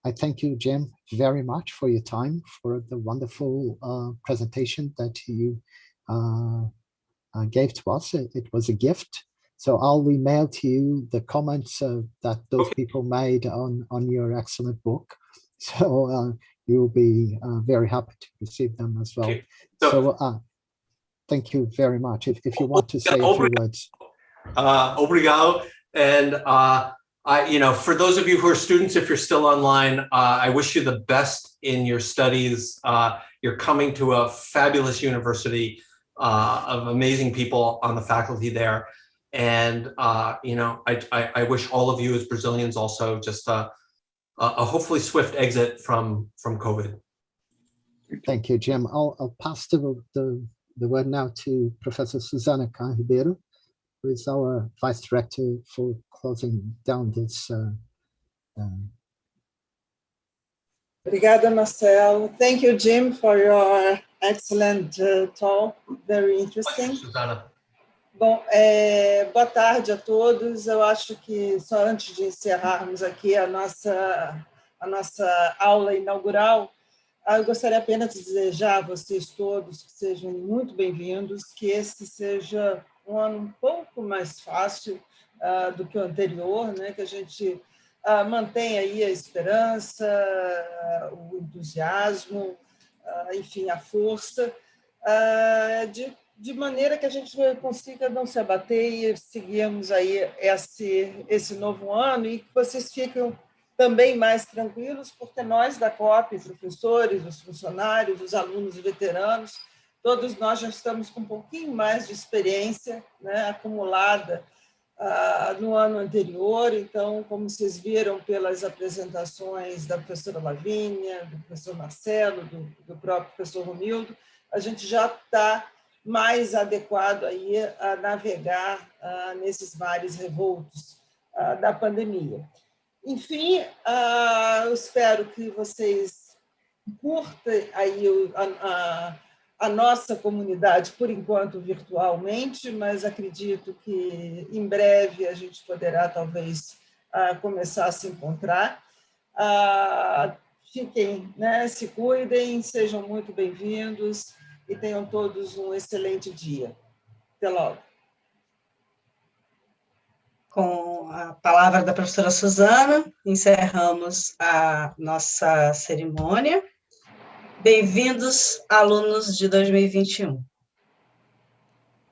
I thank you, Jim, very much for your time, for the wonderful presentation that you gave to us. It was a gift. So I'll email to you the comments that those people made on your excellent book. So you'll be very happy to receive them as well. Okay. So thank you very much. If you want to say a few words. Obrigado. And for those of you who are students, if you're still online, I wish you the best in your studies. You're coming to a fabulous university of amazing people on the faculty there. And, I wish all of you as Brazilians also just a hopefully swift exit from COVID. Thank you, Jim. I'll pass the word now to Professor Susana Kahn Ribeiro, who is our Vice Director, for closing down this. Obrigada, Marcelo. Thank you, Jim, for your excellent talk. Very interesting. Susana. Bom, boa tarde a todos. Eu acho que só antes de encerrarmos aqui a nossa aula inaugural, eu gostaria apenas de desejar a vocês todos que sejam muito bem-vindos, que esse seja um ano um pouco mais fácil do que o anterior, né? Que a gente mantenha aí a esperança, o entusiasmo, enfim, a força, de maneira que a gente consiga não se abater e seguirmos aí esse novo ano, e que vocês fiquem também mais tranquilos, porque nós da COP, professores, os funcionários, os alunos e veteranos, todos nós já estamos com um pouquinho mais de experiência, né, acumulada no ano anterior. Então, como vocês viram pelas apresentações da professora Lavínia, do professor Marcelo, do próprio professor Romildo, a gente já está mais adequado aí a navegar nesses mares revoltos da pandemia. Enfim, eu espero que vocês curtam aí a nossa comunidade, por enquanto virtualmente, mas acredito que em breve a gente poderá talvez começar a se encontrar. Fiquem, né, se cuidem, sejam muito bem-vindos e tenham todos um excelente dia. Até logo. Com a palavra da professora Susana, encerramos a nossa cerimônia. Bem-vindos, alunos de 2021.